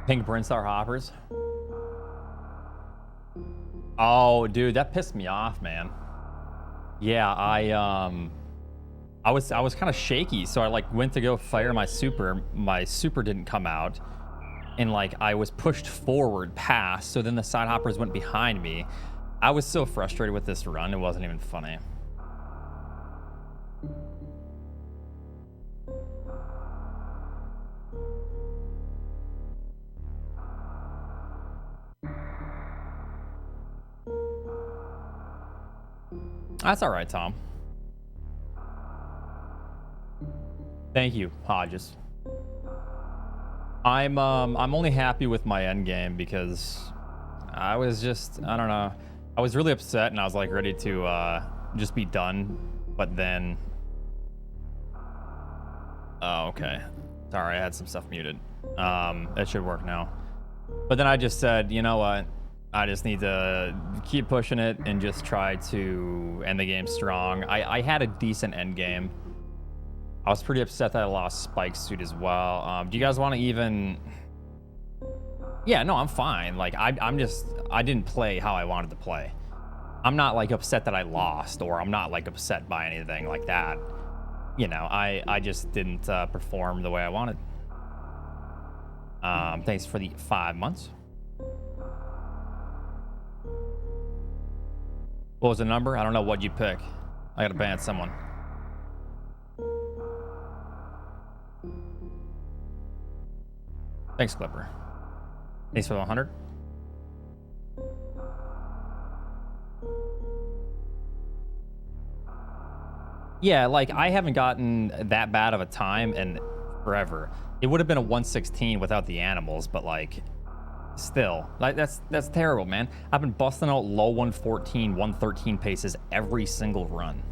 Pink Brinstar hoppers. Oh, dude, that pissed me off, man. Yeah, I was kind of shaky, so I like went to go fire my super. My super didn't come out, and like I was pushed forward past. So then the side hoppers went behind me. I was so frustrated with this run; it wasn't even funny. That's all right, Tom. Thank you, Hodges. I'm only happy with my end game because I was just, I don't know, I was really upset and I was like ready to just be done, but then oh, okay, sorry, I had some stuff muted. That should work now. But then I just said, you know what, I just need to keep pushing it and just try to end the game strong. I had a decent end game. I was pretty upset that I lost Spike's suit as well. Do you guys want to even... Yeah, no, I'm fine. Like, I'm just... I didn't play how I wanted to play. I'm not, like, upset that I lost, or I'm not, like, upset by anything like that. You know, I just didn't perform the way I wanted. Thanks for the 5 months. What was the number? I don't know what you'd pick. I gotta ban someone. Thanks, Clipper. Thanks for the 100. Yeah, like I haven't gotten that bad of a time in forever. It would have been a 116 without the animals, but like still, like that's terrible, man. I've been busting out low 114, 113 paces every single run.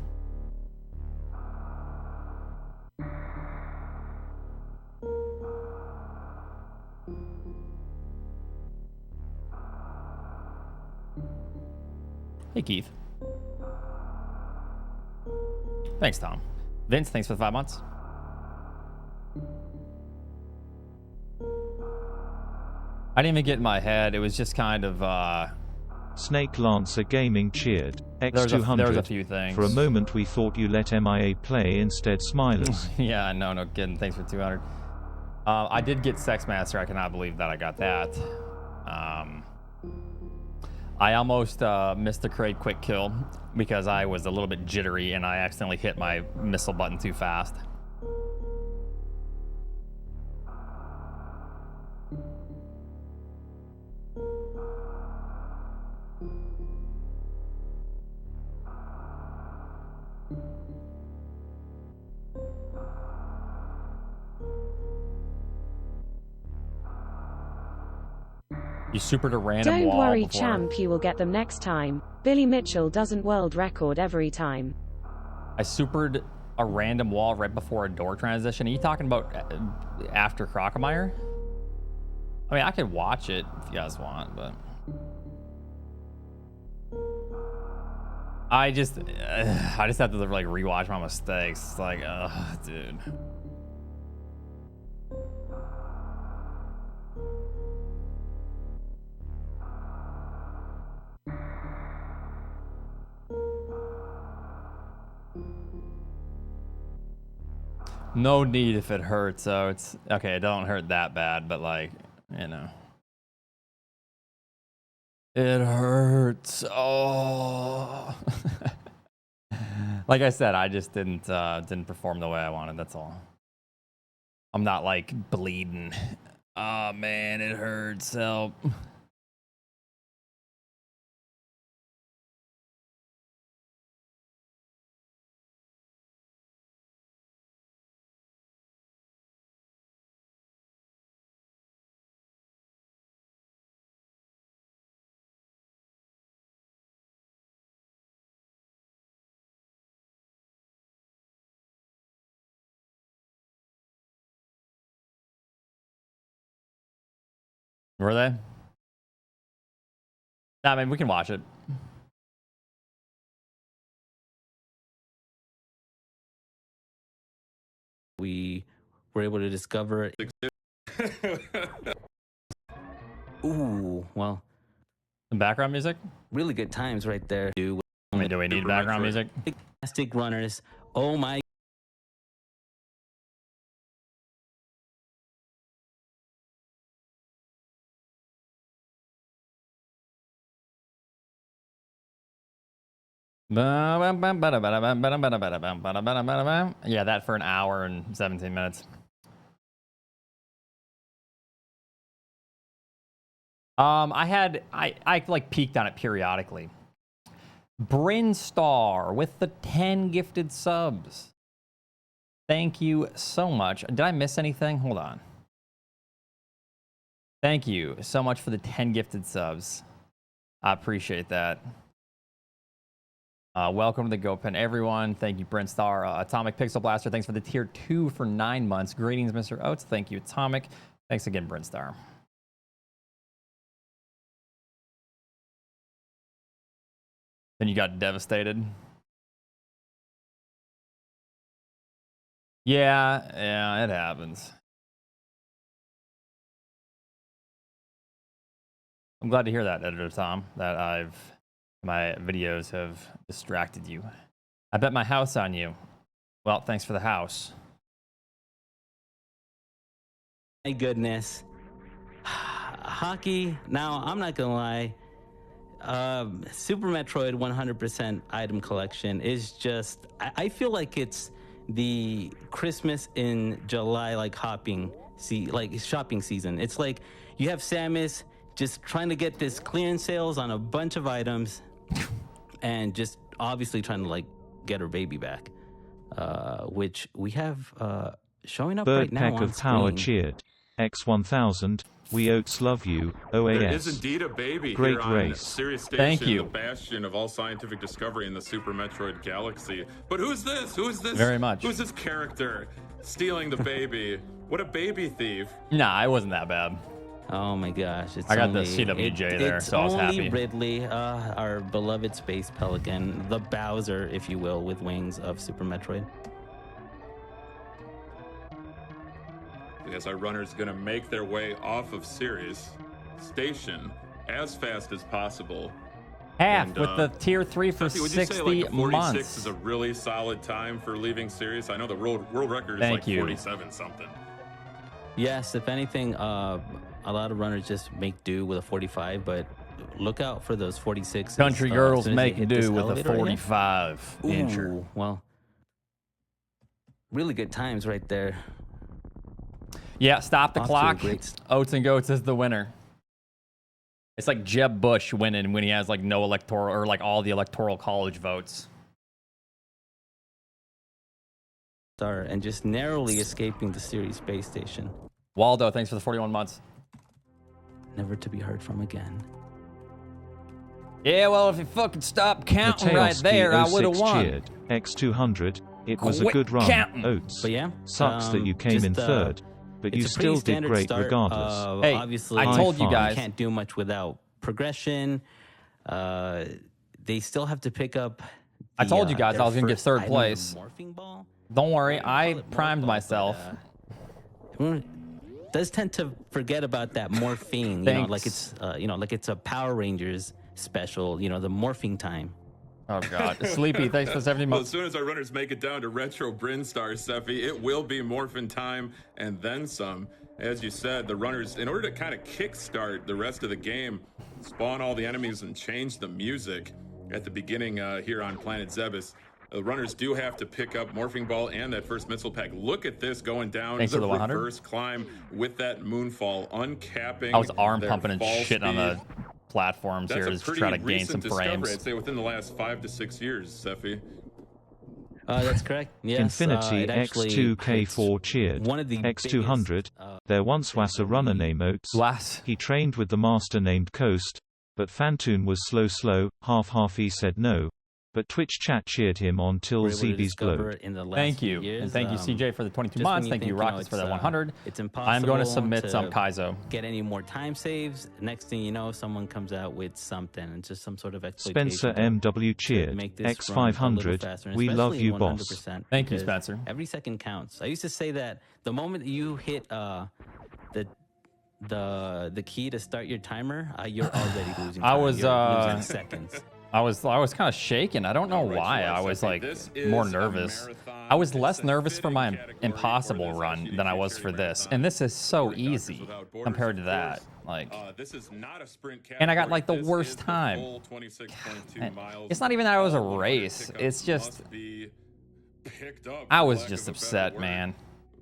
Hey, Keith. Thanks, Tom. Vince, thanks for the 5 months. I didn't even get in my head. It was just kind of, Snake Lancer Gaming cheered. X200. There's a few things. For a moment we thought you let MIA play instead smilers. Yeah, no kidding. Thanks for 200. I did get Sex Master. I cannot believe that I got that. I almost missed the crate quick kill because I was a little bit jittery and I accidentally hit my missile button too fast. You supered a random wall. Don't worry, before. champ, you will get them next time. Billy Mitchell doesn't world record every time. I supered a random wall right before a door transition. Are you talking about after Crocomire? I mean, I could watch it if you guys want, but I just have to like rewatch my mistakes. It's like, dude. No need if it hurts, so it's okay. It don't hurt that bad, but like, you know, it hurts. Oh, like I said, I just didn't perform the way I wanted. That's all. I'm not like bleeding. Oh man, it hurts. Help. Were they? I mean, we can watch it. We were able to discover Ooh, well, Some background music? really good times right there. I mean, do we need background music? Fantastic runners. Oh my. Yeah, that for an hour and 17 minutes. I like peeked on it periodically. Brinstar with the 10 gifted subs. Thank you so much. Did I miss anything? Hold on. Thank you so much for the 10 gifted subs. I appreciate that. Welcome to the GoPen, everyone. Thank you, Brinstar. Atomic Pixel Blaster, thanks for the tier 2 for 9 months. Greetings, Mr. Oates. Thank you, Atomic. Thanks again, Brinstar. Then you got devastated. Yeah, it happens. I'm glad to hear that, Editor Tom, that my videos have distracted you. I bet my house on you. Well, thanks for the house. My goodness. Hockey, now I'm not gonna lie. Super Metroid 100% item collection is just, I feel like it's the Christmas in July, like shopping season. It's like you have Samus just trying to get this clearance sales on a bunch of items and just obviously trying to like get her baby back, which we have showing up right now Birdpeck on of Power screen. cheered. X1000, we Oats love you, OAS. There is indeed a baby Great here on race. Sirius Station, Thank you. the bastion of all scientific discovery in the Super Metroid galaxy. But who's this? Who is this? Very much. Who's this character stealing the baby? What a baby thief. Nah, it wasn't that bad. Oh my gosh! I got the CWJ there, so I was happy. It's only Ridley, our beloved space pelican, the Bowser, if you will, with wings of Super Metroid. Yes, our runner's gonna make their way off of Sirius Station as fast as possible. Half And, with the tier 3 for Steffi, would 60 you say like 46 months. is a really solid time for leaving Sirius? I know the world record is Thank like you. 47 something. Yes, if anything, a lot of runners just make do with a 45, but look out for those 46. Country girls make do with a 45 incher. Ooh, well, really good times right there. Yeah, stop the Off to a clock. great Oats and Goats is the winner. It's like Jeb Bush winning when he has like no electoral or like all the electoral college votes. And just narrowly escaping the Sirius space station. Waldo, thanks for the 41 months. Never to be heard from again. Yeah, well, if you fucking stopped counting right Mateoski there, I would have 06 won. cheered. X200, it was a Quit good run, counting. Oats. But yeah, Sucks that you came just, in third, but you it's a pretty still did standard great start. regardless. Hey, Obviously, I told you High guys. You can't do much without progression. They still have to pick up. I told you guys their I was gonna get first third item, place. the morphing ball. Don't worry, Call I it primed morph ball, myself. but, everyone does tend to forget about that morphine. Like it's like it's a Power Rangers special. The morphing time. Oh god, Sleepy, thanks for 70 Well, as months. soon as our runners make it down to Retro Brinstar, Seffi, it will be morphin' time and then some. As you said, the runners, in order to kind of kickstart the rest of the game, spawn all the enemies and change the music at the beginning here on Planet Zebes. The runners do have to pick up Morphing Ball and that first missile pack. Look at this going down Thanks the for the 100. reverse climb with that moonfall, uncapping. I was arm their pumping and fall shit on the speed. platforms That's here a to pretty try to gain recent some discovery, frames. I'd say within the last 5 to 6 years, Seffi. That's correct. Yes, Infinity it actually X2K4 cheered. one of the X200, biggest, there once was a runner named Oats. Glass. He trained with the master named Coast, but Fantoon was slow, half he said no. But Twitch chat cheered him on till were able to ZB's discover glowed. in the last Thank few you. years. And thank you, CJ, for the 22 just months. when you Thank you, think, Rockets, for that 100. It's impossible. I'm going to submit some Kaizo. Get any more time saves? Next thing you know, someone comes out with something. It's just some sort of exploitation. Spencer to MW cheered. make this run a little faster, X500, and we love especially you, 100%, boss. Thank you, because Spencer. Every second counts. I used to say that the moment you hit the the key to start your timer, you're already losing. I time. was, You're losing seconds. I was kind of shaken. I don't know why. I was like more nervous. I was less nervous for my impossible run than I was for this, and this is so easy compared to that. Like, this is not a sprint and I got category. like the This worst is the time. full 26.2 miles. It's not even that it was a All 100 race. pickups It's just must be picked up, I for was lack just of a better upset, word. man.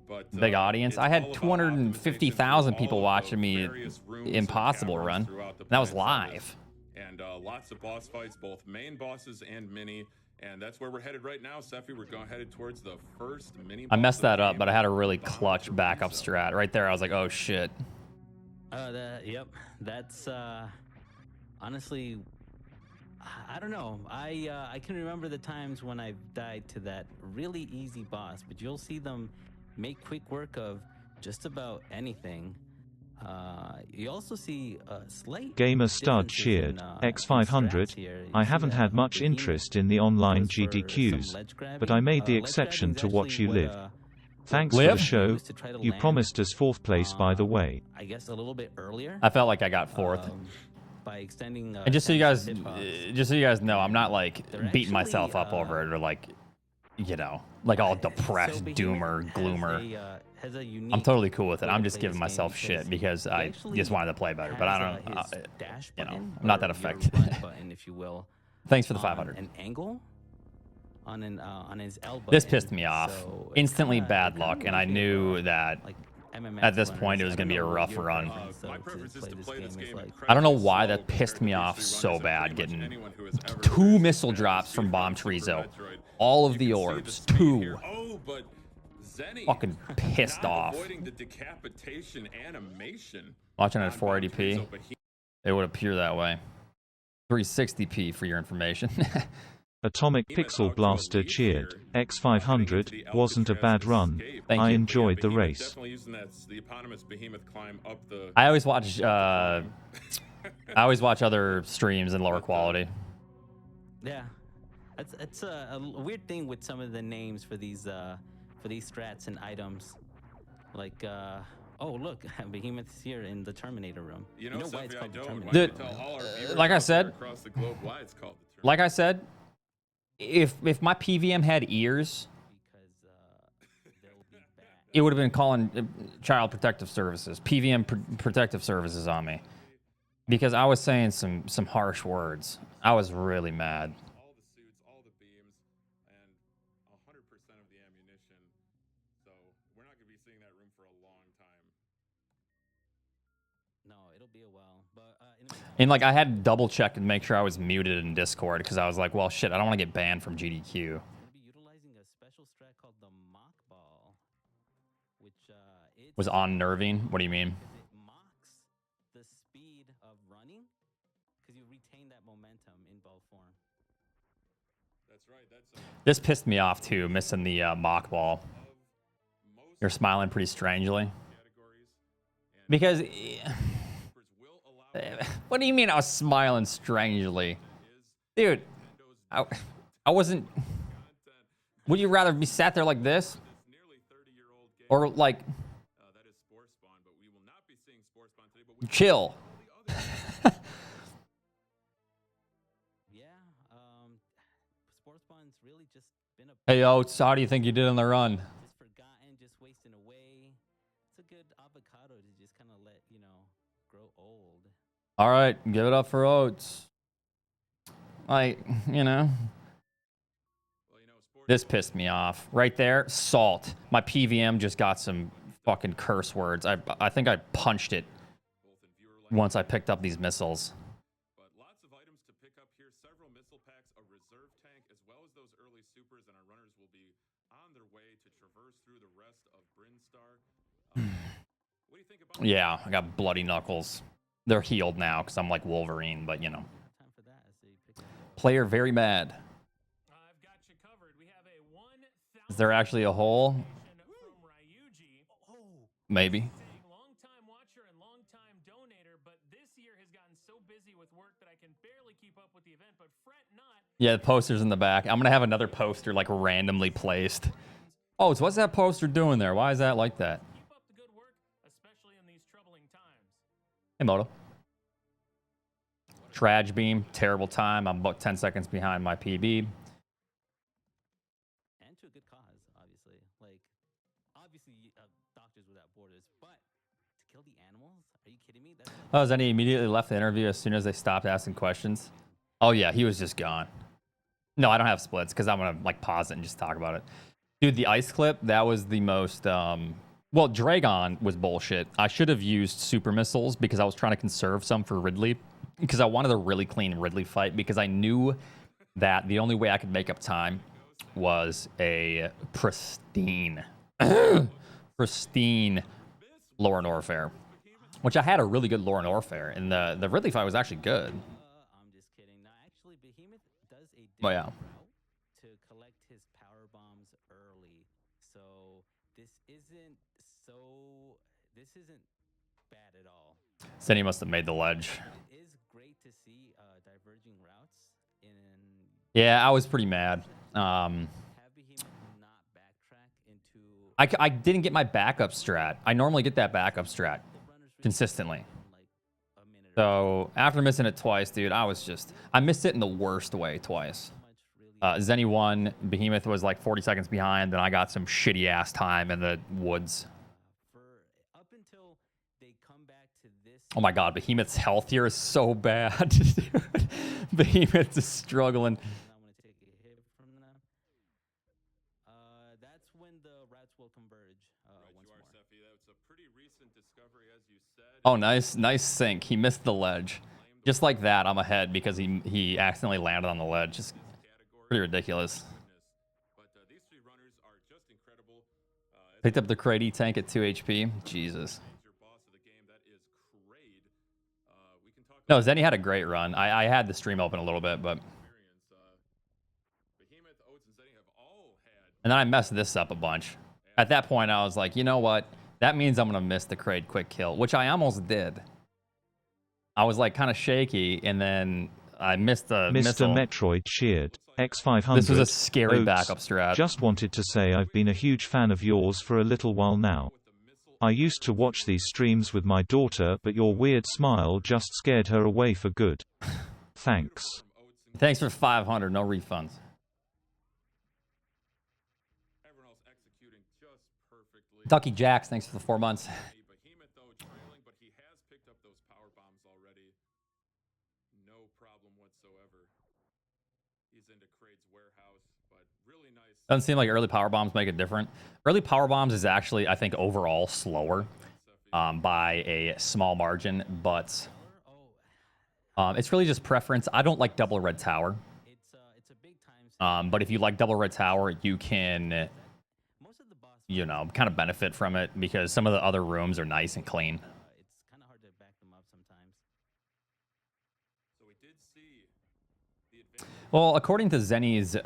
But, Big audience. it's I all had about 250,000 optimization people through all watching of the me various rooms and impossible caverns run. throughout the That was planet's live. surface. And lots of boss fights, both main bosses and mini. And that's where we're headed right now, Sephi. We're going headed towards the first mini. I messed that up, game, but I had a really Bomb clutch backup Chorizo. strat. Right there, I was like, oh shit. Yep. That's honestly, I don't know. I can remember the times when I've died to that really easy boss, but you'll see them make quick work of just about anything. You also see a slight Gamer Stud differences cheered. in, X500. strats here. You I see haven't that had much Behemoth interest in the online goes for some GDQs, ledge but I grabbing. made the Ledge exception grabbing's to watch actually you what, live. Thanks for Live? the show. used to try to You land, promised us 4th place, by the way. I guess a little bit earlier. I felt like I got fourth. By extending. And just so you guys, Samus' just so you guys know, I'm not like They're beating myself actually, up over it or like, you know, like all depressed, So Behemoth doomer, has gloomer. has a I'm unique totally cool with it. way I'm to just play giving this myself game shit because he I actually just wanted to play better. But I has, don't, his dash you know, button, I'm not that or your effective. run button, if you will, Thanks for the on 500. an angle on his L button. This pissed me off. So Instantly kinda, bad it kinda luck, and I reminds me of, knew that like MMX at this runners. point it was I gonna don't be a know what rough your run. preference, though, My preference is to play this game like. I don't know incredibly why slow that pissed compared me to off usually so runners, and bad, pretty much getting anyone who has ever 2 raced missile as drops from Speedrunner Bomb Super Chorizo. Metroid. All of You the can see orbs. speed 2. here. Oh, but Zenny Fucking pissed not off. avoiding the decapitation animation. Watching at on Bomb 480p, Chorizo, but he- it would appear that way. 360p for your information. Atomic Pixel Blaster cheered. X500 wasn't a bad run. Thank I you. enjoyed the Behemoth race. definitely using that, the eponymous Behemoth climb up the. I always watch other streams in lower quality. Yeah, it's a weird thing with some of the names for these strats and items, like oh look, Behemoth's here in the Terminator room. You know why it's Sephi, I called the don't. Terminator? Why Dude, don't you tell all our viewers like I out there said- across the globe why it's called the Like I said, if my PVM had ears, Because they'll be bad. it would have been calling Child Protective Services, PVM Protective Services on me, because I was saying some harsh words. I was really mad. all the suits, all the beams, and 100% of the ammunition. So we're not going to be seeing that room for a long time. No, it'll be a while, but And like I had to double check and make sure I was muted in Discord because I was like, well, shit, I don't want to get banned from GDQ. it's gonna be utilizing a special strat called the mock ball, which it Was unnerving. What do you mean? it mocks the speed of running because you retain that momentum in ball form. That's right. That's This pissed me off too, missing the mock ball. most You're smiling pretty strangely. categories. And Because, developers will allow what do you mean I was smiling strangely? is Dude, Nintendo's I wasn't, content. would you rather be sat there like this? This nearly 30-year-old game Or like, that is Spore Spawn, but we will not be seeing Spore Spawn today. But we chill? all the other Yeah, Sports Spawn's really just been a Hey, Oates, how do you think you did on the run? just forgotten, just wasting away. It's a good avocado to just kind of let grow old. All right, give it up for Oates. Like, you know, well, Spore this pissed me off. Right there, salt. My PVM just got some fucking curse words. I think I punched it both in viewer life once I picked up these missiles. but lots of items to pick up here. Several missile packs, a reserve tank, as well as those early supers, and our runners will be on their way to traverse through the rest of Brinstar. What do you think about Yeah, I got bloody knuckles. They're healed now because I'm like Wolverine, but you know. Time for that as they pick up. Player very mad. I've got you covered. We have a 1,000 Is there actually a hole? from Ryuji. Maybe. Saying long-time watcher and long-time donator, but this year has gotten so busy with work that I can barely keep up with the event. But fret not. Yeah, the poster's in the back. I'm gonna have another poster like randomly placed. Oh, so what's that poster doing there? Why is that like that? Keep up the good work, especially in these troubling times. Hey, Moto. Trage beam, terrible time. I'm about 10 seconds behind my PB. And to a good cause, obviously. Like, obviously, Doctors Without Borders, but to kill the animals? Are you kidding me? That's Oh, Zenny immediately left the interview as soon as they stopped asking questions. Oh, yeah, he was just gone. No, I don't have splits because I'm going to like pause it and just talk about it. Dude, the ice clip, that was the most... well, Dragon was bullshit. I should have used super missiles because I was trying to conserve some for Ridley because I wanted a really clean Ridley fight because I knew that the only way I could make up time was a pristine, pristine Lauren Orfair, which I had a really good Lauren Orfair, and the Ridley fight was actually good. I'm just kidding. No, actually, Behemoth does a Oh, different yeah. route to collect his power bombs early. So this isn't bad at all. Zenny must have made the ledge. It is great to see diverging routes in Yeah, I was pretty mad. have Behemoth not backtrack into I didn't get my backup strat. I normally get that backup strat the runners really consistently. like a minute or So after missing it twice, dude, I missed it in the worst way twice. so much really. Zenny won. Behemoth was like 40 seconds behind. Then I got some shitty ass time in the woods. For up until they come back to this. Oh my god, Behemoth's health here is so bad. Dude. Behemoth is struggling. I want to take a hit from them. That's when the routes will converge once You are, more. Sephi. That's a pretty recent discovery, as you said. Oh, nice sync. He missed the ledge. Just like that, I'm ahead because he accidentally landed on the ledge. Just pretty ridiculous. But these three runners are just incredible. Picked up the Crady tank at 2 HP. Jesus. Your boss of the game, that is Kraid. We can talk No, Zenny had a great run. I had the stream open a little bit, but... experience. Behemoth, Oats, and Zenny have all had. And then I messed this up a bunch. At that point, I was like, you know what? That means I'm going to miss the Kraid quick kill, which I almost did. I was like kind of shaky, and then I missed the Mr. missile. Metroid cheered. X500. This was a scary Oats, backup strat. Just wanted to say I've been a huge fan of yours for a little while now. I used to watch these streams with my daughter, but your weird smile just scared her away for good. Thanks. Thanks for 500. No refunds. Everyone else executing just perfectly. Ducky Jacks, thanks for the 4 months. Behemoth, though, trailing, but he has picked up those power bombs already. No problem whatsoever. He's into Kraid's warehouse, but really nice. Doesn't seem like early power bombs make it different. Early power bombs is actually, I think, overall slower by a small margin, but it's really just preference. I don't like double red tower. It's a big time. But if you like double red tower, you can, Most of the boss. you know, kind of benefit from it because some of the other rooms are nice and clean. It's kind of hard to back them up sometimes. So we did see the advantage. Well, according to Zenny's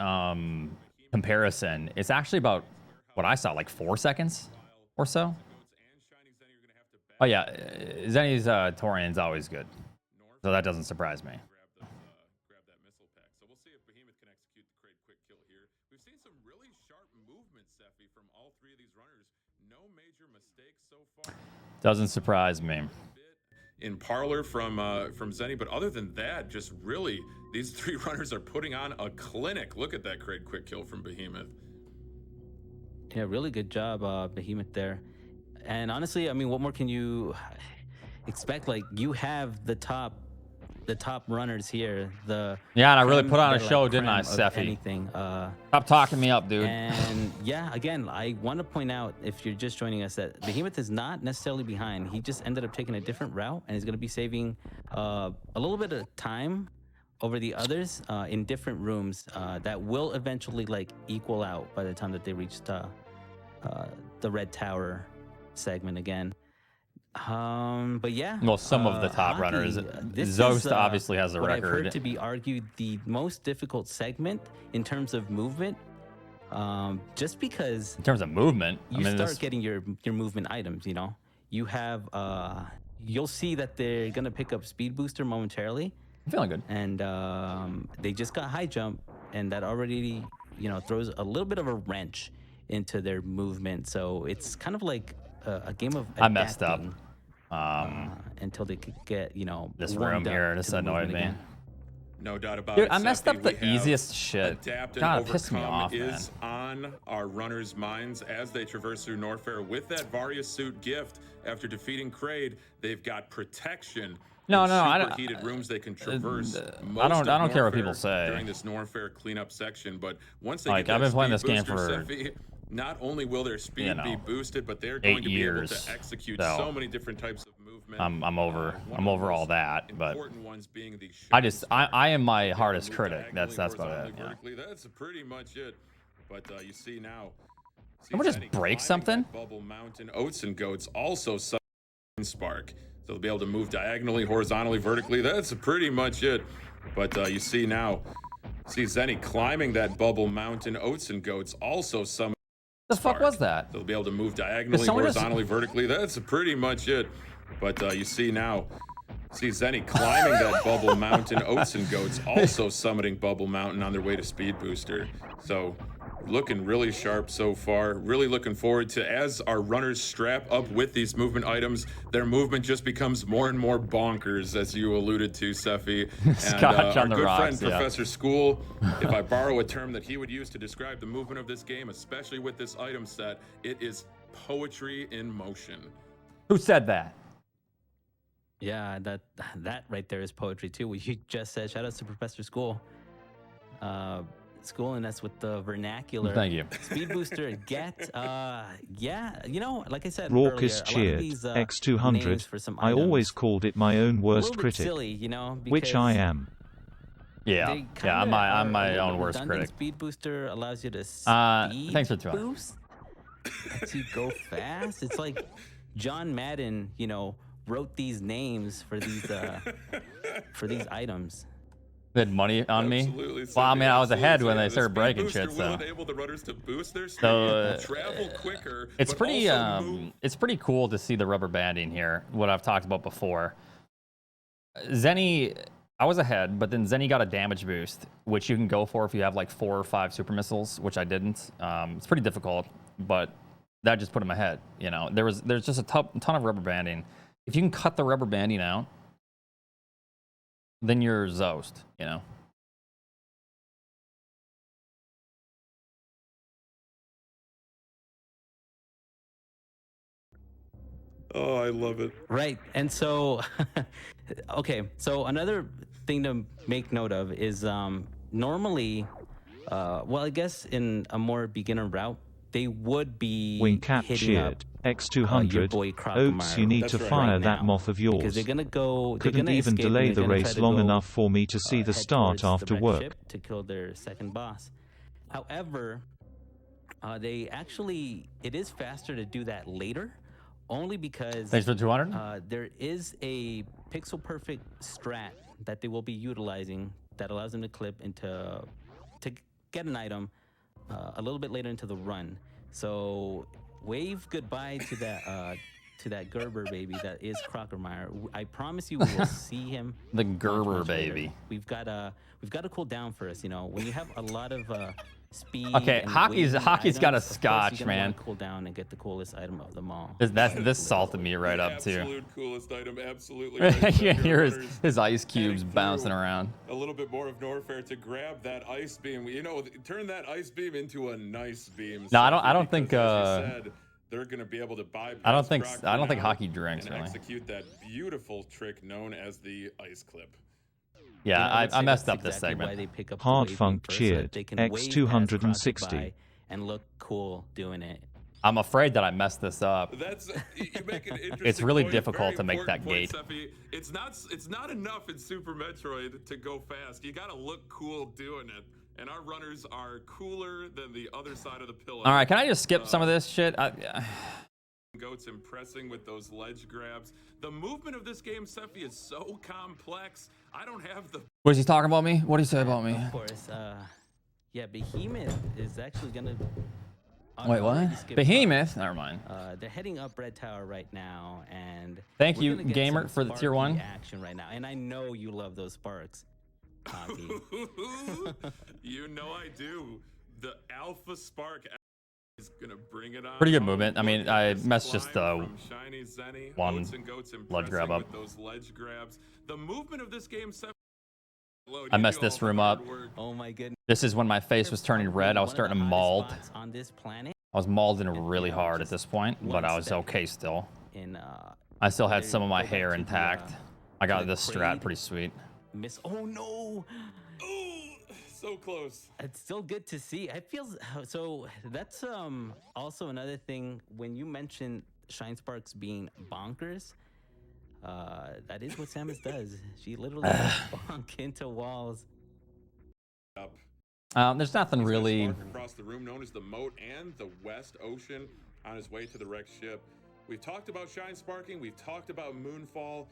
comparison, it's actually about what I saw, like 4 seconds or so. Goats and Shining Zenny are going to have to back Oh yeah, Zenny's Torian's always good, so that doesn't surprise me. grab that missile pack. So we'll see if Behemoth can execute the Kraid quick kill here. We've seen some really sharp movement, Sephi, from all three of these runners. No major mistakes so far. Doesn't surprise me. In parlor from Zenny, but other than that, just really these three runners are putting on a clinic. Look at that Kraid quick kill from Behemoth. Yeah, really good job, Behemoth there. And honestly, I mean, what more can you expect? Like, you have the top runners here. Yeah, and I really creme put on a de la show, didn't I, creme of Sephi? Anything. Stop talking me up, dude. And yeah, again, I want to point out, if you're just joining us, that Behemoth is not necessarily behind. He just ended up taking a different route, and he's going to be saving a little bit of time over the others in different rooms that will eventually like equal out by the time that they reach the red tower segment again. But yeah. Well, some of the top Hockey, runners. this Zost is, obviously has the what I've record. heard to be argued the most difficult segment in terms of movement. Just because In terms of movement, you I mean, start this, getting your movement items, you know, you have you'll see that they're gonna pick up speed booster momentarily, I'm feeling good. and they just got high jump, and that already, you know, throws a little bit of a wrench into their movement. So it's kind of like a game of I messed up. adapting. until they could get, you know, This warmed room up here to just the annoyed movement me. again. No doubt about Dude, it. I messed Seffi, up the we have easiest shit. Adapt and God, it pissed me overcome off, man. is on our runners' minds as they traverse through Norfair with that Varia suit gift. After defeating Kraid, they've got protection. No, in no, I superheated don't. rooms they can traverse. I don't care what Norfair people say. during this Norfair cleanup section, but once they Like, get I've that been playing speed this game booster, for, Seffi, not only will their speed you know, be boosted, but they're 8 going to be able years. to execute So, so many different types of movement. I'm over One of all the that, most but important ones being the I am my Able to hardest move critic. That's diagonally, about it. horizontally, Yeah. vertically. That's pretty much it. But you see now. Someone just Zenny break climbing something? that Bubble Mountain. Oatsngoats also spark. So they'll be able to move diagonally, horizontally, vertically. That's pretty much it. But you see now. See Zenny climbing that Bubble Mountain. Oatsngoats also summon. The fuck was that? They'll be able to move diagonally, someone just- horizontally, vertically. That's pretty much it. But you see now. See Zenny climbing that Bubble Mountain. Oatsngoats also summiting Bubble Mountain on their way to Speed Booster. So looking really sharp so far. Really looking forward to, as our runners strap up with these movement items, their movement just becomes more and more bonkers, as you alluded to, Seffi. And Scotch our on the good rocks, friend, yeah. Professor School, if I borrow a term that he would use to describe the movement of this game, especially with this item set, it is poetry in motion. Who said that? Yeah, that right there is poetry too. What you just said. Shout out to Professor School. Schooling us with the vernacular. Thank you. Speed booster get yeah, you know, like I said Raucous earlier, a lot of cheered. these, X200. names for some I always items, called it my own a worst little bit critic. silly, you know, Which I because am. Yeah, they yeah. kinda I'm are my a little own bit worst redundant. critic. Speed booster allows you to Thanks for speed 200. boost. Lets you go fast. It's like John Madden, you know, wrote these names for these items. They had money on me. Absolutely. Well, I mean, I was Absolutely. ahead when Yeah, they the started speed breaking booster shit. will So enable the runners to boost their speed, So, travel quicker. it's but pretty also move. it's pretty cool to see the rubber banding here. What I've talked about before. Zenny, I was ahead, but then Zenny got a damage boost, which you can go for if you have like 4 or 5 super missiles, which I didn't. It's pretty difficult, but that just put him ahead. You know, there's just a ton of rubber banding. If you can cut the rubber banding out, then you're Zoast, you know. Oh, I love it. Right. And so, okay. So another thing to make note of is normally, well, I guess in a more beginner route, they would be Wingcat hitting up cheered. your X200. boy Oats, Crocomire you need That's to right. fire right that now, moth of yours. because they're gonna go. They're Couldn't gonna even escape and delay they're the gonna race try to long go, enough for me to see the head start towards after the wreck work. ship to kill their second boss. However, they actually, it is faster to do that later, only because Thanks for 200. there is a pixel perfect strat that they will be utilizing that allows them to clip into to get an item a little bit later into the run. So wave goodbye to that Gerber baby that is Crocomire. I promise you, we will see him. The much, Gerber much later. baby. We've got to cool down first. You know, when you have a lot of speed. Okay, and hockey's wavy got a items, of course scotch, you're gonna wanna man. Cool down and get the coolest item of them all. This salted me right up too. Absolute coolest item, absolutely. You right. can Your hear runners his ice cubes heading bouncing through around. A little bit more of Norfair to grab that ice beam. You know, turn that ice beam into a nice beam. No, I don't Seffi, think, because, as you said, they're going to be able to bypass I don't think Crocomire hockey drinks and really. execute that beautiful trick known as the ice clip. Yeah, You know, would I say messed that's up this exactly why segment. they pick up the Hard wave Funk beam first, so that cheered. they can wave X260. past Croc and look cool doing it. I'm afraid that I messed this up. That's you make an interesting It's really point, difficult very to make that important gate. point, Seffi. It's not enough in Super Metroid to go fast. You got to look cool doing it. And our runners are cooler than the other side of the pillar. All right, can I just skip some of this shit? Goats impressing with those ledge grabs. The movement of this game, Seffi, is so complex. I don't have the. Was he talking about me? What did he say about me? Of course, yeah, Behemoth is actually gonna. Wait, already what? skipped Behemoth? Never mind. They're heading up Red Tower right now, and Thank we're you, gonna get Gamer, some for the tier sparky 1. action right now. And I know you love those sparks, Hockey. You know I do. The Alpha Spark is gonna bring it on. Pretty good home. movement. I mean, Look at I this messed just climb the from shiny Zenny. one Oatsngoats ledge grab impressing up. with those ledge grabs. The movement of this game. I messed this room up. Oh my goodness. This is when my face was turning red. I was starting to mauled. On this planet. I was mauled really hard at this point, but I was okay still. I still had some of my hair intact. I got this strat pretty sweet. Oh no! Oh, so close. It's still good to see. I feel so. That's also another thing when you mention Shine Sparks being bonkers. That is what Samus does. She literally bonk into walls. There's nothing He's got really. Spark across the room, known as the Moat and the West Ocean, on his way to the wrecked ship. We've talked about Shine Sparking. We've talked about Moonfall.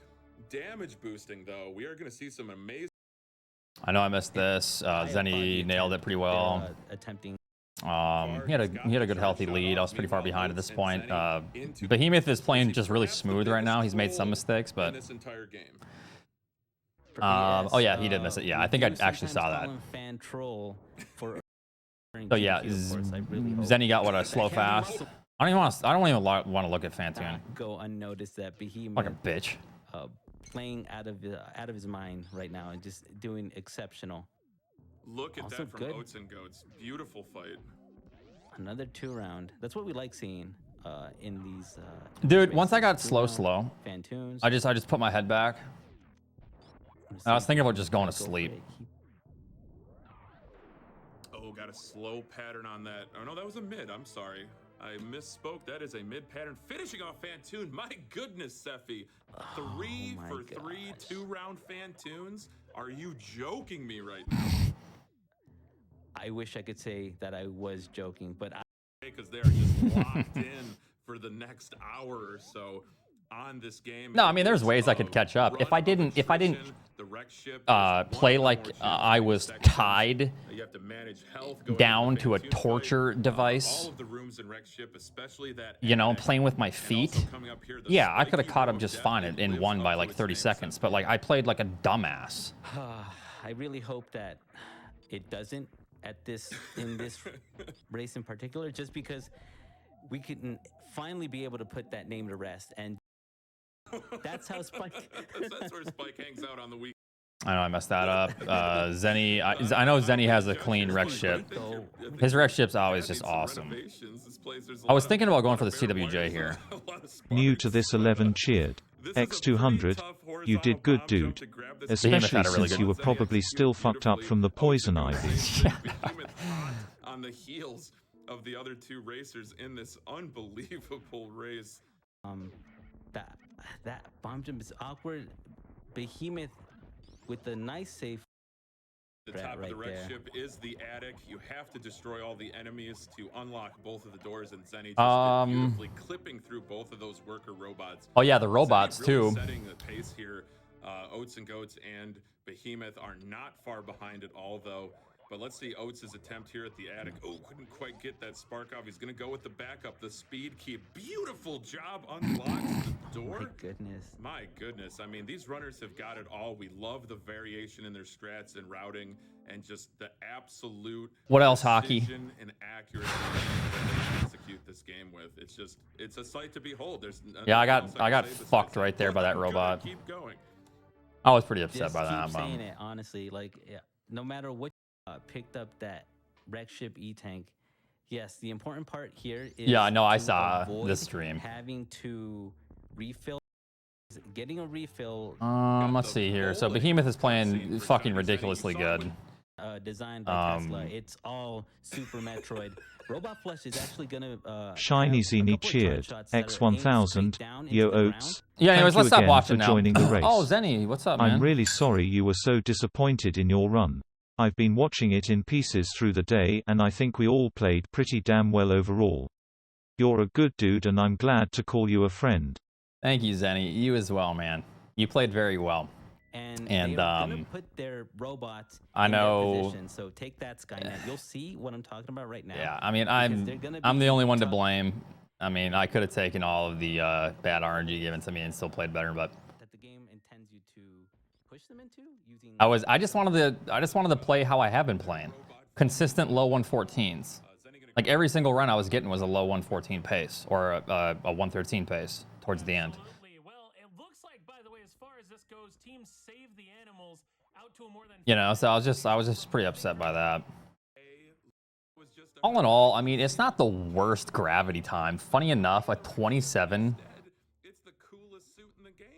Damage boosting, though. We are going to see some amazing. I know I missed this. Zenny nailed it pretty well. Attempting. He had a good healthy lead. I was pretty far behind at this point. Behemoth is playing just really smooth right now. He's made some mistakes, but this entire game. oh yeah, he did miss it. Yeah, I think I actually saw that. Fan troll for So yeah, Zenny got what, a slow fast. I don't even want to look at Fantoon. Go unnoticed that Behemoth Like a bitch. Playing out of his mind right now and just doing exceptional. Look at Also that from good. Oatsngoats. Beautiful fight. Another 2-round. That's what we like seeing in these. Dude, once I got races. slow, Fantoons. I just put my head back. I was thinking about just going to sleep. Oh, got a slow pattern on that. Oh no, that was a mid. I'm sorry. I misspoke. That is a mid pattern. Finishing off Fantoon. My goodness, Sephi. 3 for 3 2-round Fantoons. Are you joking me right now? I wish I could say that I was joking, but Because they are just locked in for the next hour or so on this game. No, I mean there's ways I could catch up. If I didn't play like I was tied you have to manage health down to a torture device, all of the rooms in wreck ship, especially that you know, playing with my feet. Yeah, I could have caught up just fine and won by like 30 seconds, but like I played like a dumbass. I really hope that it doesn't in this race in particular, just because we can finally be able to put that name to rest. And that's how Spike. That's where Spike hangs out on the week. I know I messed that up. Zenny, I know Zenny has a clean wreck ship. His wreck ship's always just awesome. I was thinking about going for the CWJ here. New to this 11 cheered. X200, you did good, dude. Especially since you were probably still fucked up from the poison ivy. On the heels of the other two racers in this unbelievable race. That bomb jump is awkward. Behemoth with the nice safe. The top of the wreck ship is the attic. You have to destroy all the enemies to unlock both of the doors, and Zenny just beautifully clipping through both of those worker robots. Oh yeah, the robots really too. Setting the pace here. Oatsngoats and Behemoth are not far behind at all, though. But let's see Oats' attempt here at the attic. Oh, couldn't quite get that spark off. He's going to go with the backup, the speed key. Beautiful job, unlocks the door. My goodness. My goodness. I mean, these runners have got it all. We love the variation in their strats and routing and just the absolute What else, hockey? precision and accuracy that they execute this game with. It's a sight to behold. There's Yeah, I nothing else got can say fucked besides right there by that robot. Keep going. I was pretty upset Just by that. keep saying it, honestly. Like, yeah, no matter what picked up that wreck ship E-tank. Yes, the important part here is Yeah, I know. I to saw avoid this stream. having to refill, getting a refill. Let's see here. So Behemoth is playing fucking ridiculously good. Designed by Tesla. It's all Super Metroid. Robot Flesh is actually gonna Shiny Zini cheered. X1000, yo Oats. Yeah, anyways, let's Thank you stop again watching for now. joining the race. Oh, Zenny, what's up, man? I'm really sorry you were so disappointed in your run. I've been watching it in pieces through the day and I think we all played pretty damn well overall. You're a good dude and I'm glad to call you a friend. Thank you, Zenny. You as well, man. You played very well. And they're And gonna put their robots I in know. their position. So take that, Skynet. You'll see what I'm talking about right now. Yeah, I mean, Because I'm the only one to blame. I mean, I could have taken all of the bad RNG given to me and still played better, but that the game intends you to push them into using. I just wanted to play how I have been playing. Consistent low 114s. Like every single run I was getting was a low 114 pace or a 113 pace towards the end. Absolutely. Well, it looks like, by the way, as far as this goes, teams save the animals out to a more than You know, so I was just pretty upset by that. All in all, I mean, it's not the worst gravity time. Funny enough, a 27,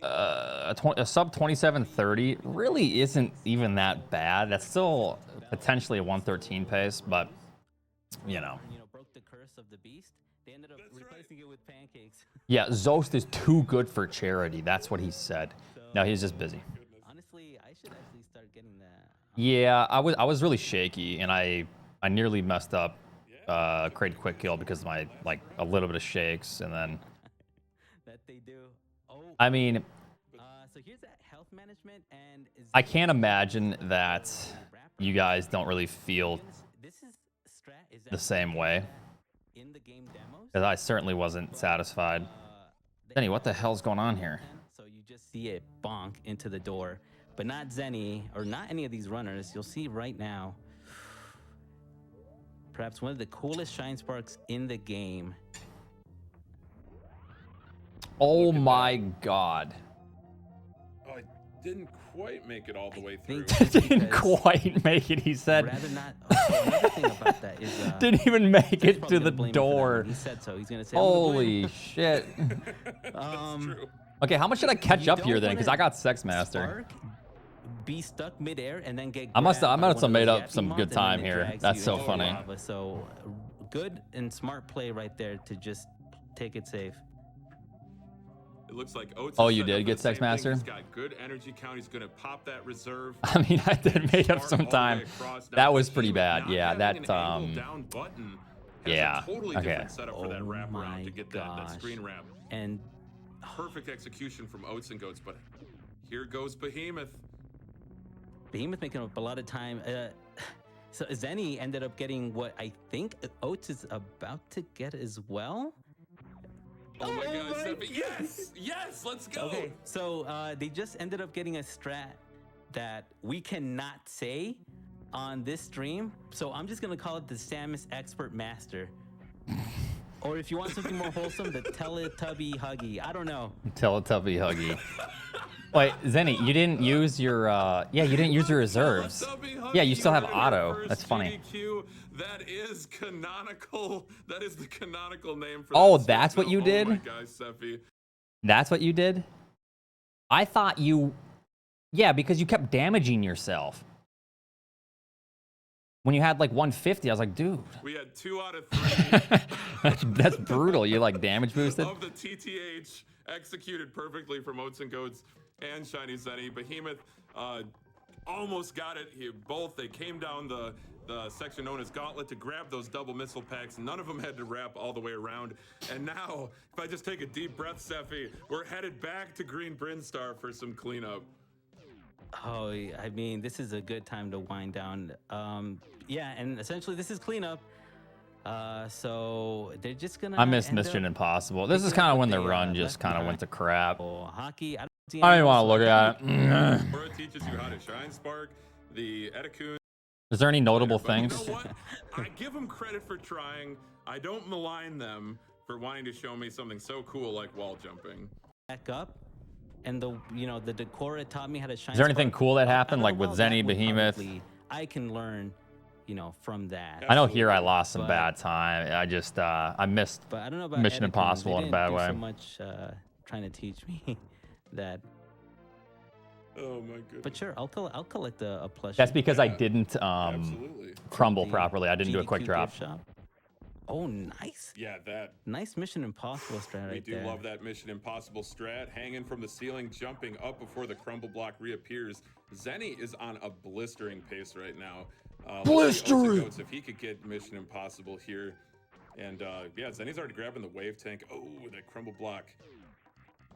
a sub 27:30 really isn't even that bad. That's still potentially a 113 pace, but you know. Broke the curse of the beast. They ended up replacing it with pancakes. Yeah, Zost is too good for charity. That's what he said. No, he's just busy. Honestly, I should actually start getting that. Yeah, I was really shaky, and I nearly messed up create quick kill because of my like a little bit of shakes, and then That they do. Oh. I mean, So here's that health management, and I can't imagine that you guys don't really feel this is strat. the same way, In the game demos. because I certainly wasn't satisfied. Zenny, what the hell's going on here? So you just see it bonk into the door, but not Zenny or not any of these runners. You'll see right now. Perhaps one of the coolest shine sparks in the game. Oh my god. Oh, I didn't quite make it all the way through. Didn't quite make it, he said. Rather not. Oh, another thing about that is. Didn't even make Zed's it probably to the gonna blame me for that door. one. He said so. He's gonna say. "I'm gonna blame Holy shit. That's true. Okay, how much should I catch You up here don't then? wanna Because I got Sex Master. spark, be stuck midair and then get. I must have grabbed by one of made those up some Yati good mods, and time then it here. drags That's you so into the funny. lava. So good and smart play right there to just take it safe. It looks like Oats. Oh, is you setting did up get the Sex same thing. Master? He's got good energy count. He's gonna pop that reserve. I mean, I did make up Smart some all the way time. across. Now, That was pretty Behemoth bad. not Yeah, having that an angle down button has yeah, a totally okay. different setup for that Oh wrap my around to get that gosh. screen wrap. And Perfect execution from Oatsngoats, but here goes Behemoth. Behemoth making up a lot of time. So Zenny ended up getting what I think Oats is about to get as well. Oh my god, Seppi. Yes! Yes, let's go! Okay, so they just ended up getting a strat that we cannot say on this stream. So I'm just gonna call it the Samus Expert Master. Or if you want something more wholesome, the Teletubby Huggy. I don't know. Teletubby Huggy. Wait, Zenny, you didn't use your yeah, you didn't use your reserves. Yeah, you still have auto. That's funny. SGDQ. That is canonical. That is the canonical name for Oh, that that's what signal. you did? Oh my gosh, Seppi. That's what you did? I thought you... Yeah, because you kept damaging yourself. When you had like 150, I was like, dude. We had 2 out of 3 that's brutal. You like damage boosted? of the TTH executed perfectly from Oatsngoats and Shiny Zenny. Behemoth almost got it. They came down the section known as Gauntlet to grab those double missile packs. None of them had to wrap all the way around. And now, if I just take a deep breath, Sephi, we're headed back to Green Brinstar for some cleanup. Oh, I mean, this is a good time to wind down. Yeah, and essentially this is cleanup. So they're just gonna. I missed end Mission up Impossible. This is picking kind up of when what the they, run just left kind of behind. went to crap. Oh, hockey. I don't see I don't even anything want to else. look at it. Bro teaches you how to shine spark. The Etikun. Is there any notable But you things? know what? I give them credit for trying. I don't malign them for wanting to show me something so cool like wall jumping. Back up, and the Decora taught me how to shine. Is there anything spark. cool that I happened, don't like know with how that Zenny, would Behemoth? probably- I can learn, from that. I know here I lost some But- bad time. I just, I missed. But I don't know about Mission Etikun. Impossible They in a didn't bad do way. So much trying to teach me that. Oh my goodness. But sure, I'll collect a plushie. That's because I Yeah, didn't Absolutely. crumble The properly. I didn't do a quick GDQ drop. gift shop. Oh, nice. Yeah, that. Nice Mission Impossible strat We right do there. love that Mission Impossible strat. Hanging from the ceiling, jumping up before the crumble block reappears. Zenny is on a blistering pace right now. Blistering! Oatsngoats, if he could get Mission Impossible here. And yeah, Zenny's already grabbing the wave tank. Oh, that crumble block.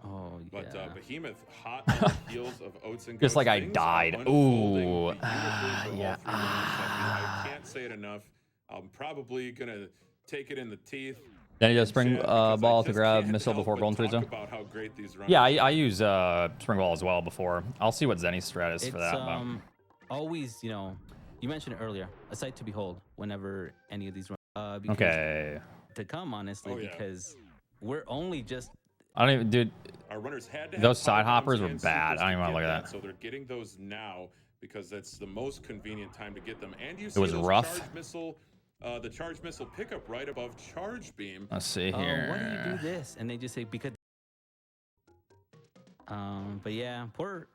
Oh, yeah. But Behemoth hot on the heels of Oatsngoats. Just like I Things are died. unfolding Ooh. beautifully for all Yeah. three runners. I can't say it enough. I'm probably gonna take it in the teeth. Then he does spring Chat, because I ball to just grab can't missile help before but golden talk freezer. about how great these runners Yeah, are. I use spring ball as well before. I'll see what Zenny's strat is for It's that. But always, you mentioned it earlier, a sight to behold whenever any of these Because Okay. to come, honestly, Oh, yeah. because we're only just I don't even, dude. Our runners had to have Those power side hoppers bombs were and bad. supers I don't to even want to get look at that. So they're getting those now because that's the most convenient time to get them. And you It see was those rough. charge missile, the charge missile pickup right above charge beam. Let's see why do here. you do this? And they just say because. But yeah, poor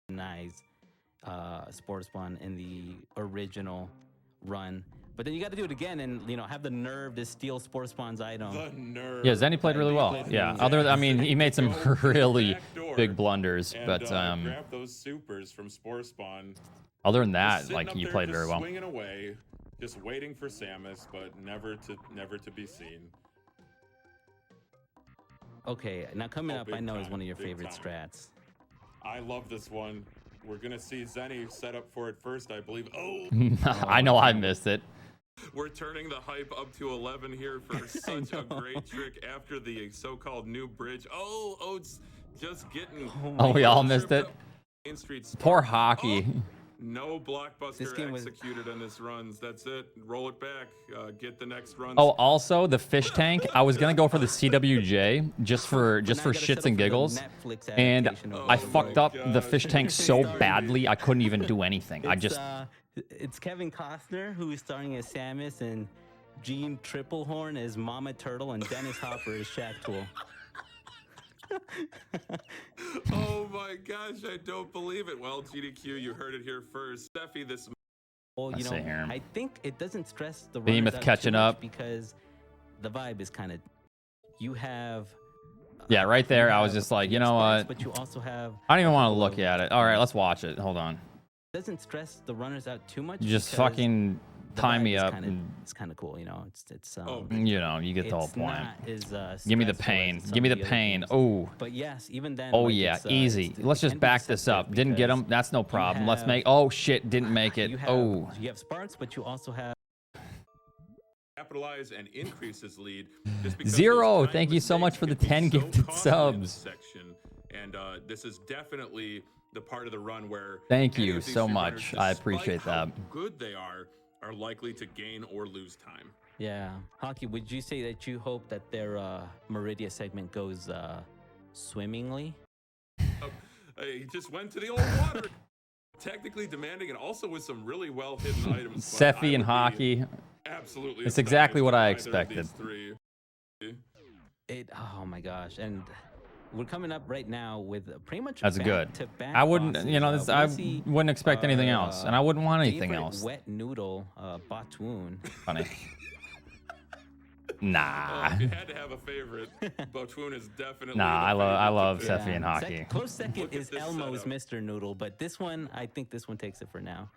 nice sports one in the original run. But then you got to do it again and have the nerve to steal Sports Spawn's item. The nerve. Yeah, Zenny played really well. Yeah. I mean, he made some really big blunders, And, but grab those supers from Spore Spawn. other than Just that, sitting like up you there, played just very well. Swinging away, just waiting for Samus, but never to be seen. Okay, now coming Oh, up, big I know is time, one of your big favorite time. strats. I love this one. We're gonna see Zenny set up for it first, I believe. Oh, I know I missed it. we're turning the hype up to 11 here for such a great trick after the so-called new bridge. Oh, Oats just getting. Oh, we all missed it. Main Street Poor Spark. Hockey. Oh, no blockbuster This game was- executed on this runs. That's it. Roll it back. Get the next run. Oh, also the fish tank. I was gonna go for the CWJ just for Now I gotta shits settle and for the giggles, Netflix and adaptation of I it. fucked up the fish tank so badly I couldn't even do anything. I It's, just it's Kevin Costner who is starring as Samus, and Gene Triplehorn as Mama Turtle, and Dennis Hopper as Shaq Tool. Oh my gosh, I don't believe it. Well, GDQ, you heard it here first. Steffi, this Well, Let's see here. I think it doesn't stress the Behemoth runners out catching too much up. because the vibe is kind of. You have. yeah, right there. you I was have just like, you know spikes, what? But you also have. I don't even want to look at it. All right, let's watch it. Hold on. Doesn't stress the runners out too much. Just because fucking the tie vibe me is up. kinda- and, It's kind of cool, It's Oh, you get the whole it's point. not as, Give me the stressful pain. as some Give me of the other pain. games. Oh. But yes, even then. Oh like, yeah, it's, easy. it Let's can just be back this up. deceptive Didn't get because him. That's no problem. Let's have- make. Oh shit, didn't make it. You have, Oh. you have sparks, but you also have. capitalize and increase his lead. Just because Zero, those tiny thank you so much mistakes for the can be 10 so gifted costly in this subs. section. And this is definitely the part of the run where Thank any you of these so three much. runners, I despite appreciate how that. good they are likely to gain or lose time. Yeah, Hockey. Would you say that you hope that their Meridia segment goes swimmingly? He just went to the old water. Technically demanding and also with some really well hidden items. but I Seffi and would be Hockey. Absolutely. It's exactly what I astonished by either of expected. these three. Oh my gosh! And we're coming up right now with pretty much. That's good. back-to-back I wouldn't, bosses. this, We'll I see wouldn't expect anything else, and I wouldn't want anything favorite else. Wet noodle, Batwoon. Funny. Oh, Nah. if you had to have a favorite, Botwoon is definitely. Nah, the I love favorite to pick. Seffi and Hockey. Close second Look at is this Elmo's setup. Mr. Noodle, but this one, I think this one takes it for now.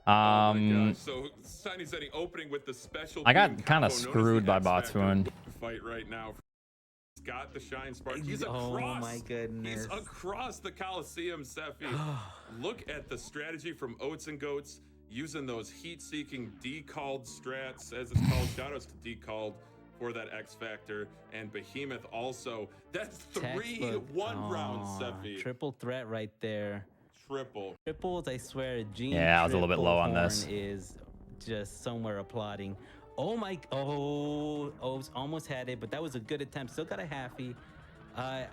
Oh my gosh. So Shiny Zenny opening with the special. I got beam kinda combo known as the screwed by X Factor Botswoon. Fight right now. He's got the shine spark. He's Oh across. my goodness. He's across the Coliseum, Seffi. Look at the strategy from Oatsngoats using those heat-seeking decalled strats, as it's called. Shoutouts to decalled for that X Factor, and Behemoth also. That's three Textbook. one-rounds, Aw, Seffi. Triple threat right there. Triple. Triples, I swear, Gene. Yeah, I was a little bit low on this. Triplehorn is just somewhere applauding. Oh my! Oh, almost had it, but that was a good attempt. Still got a halfie.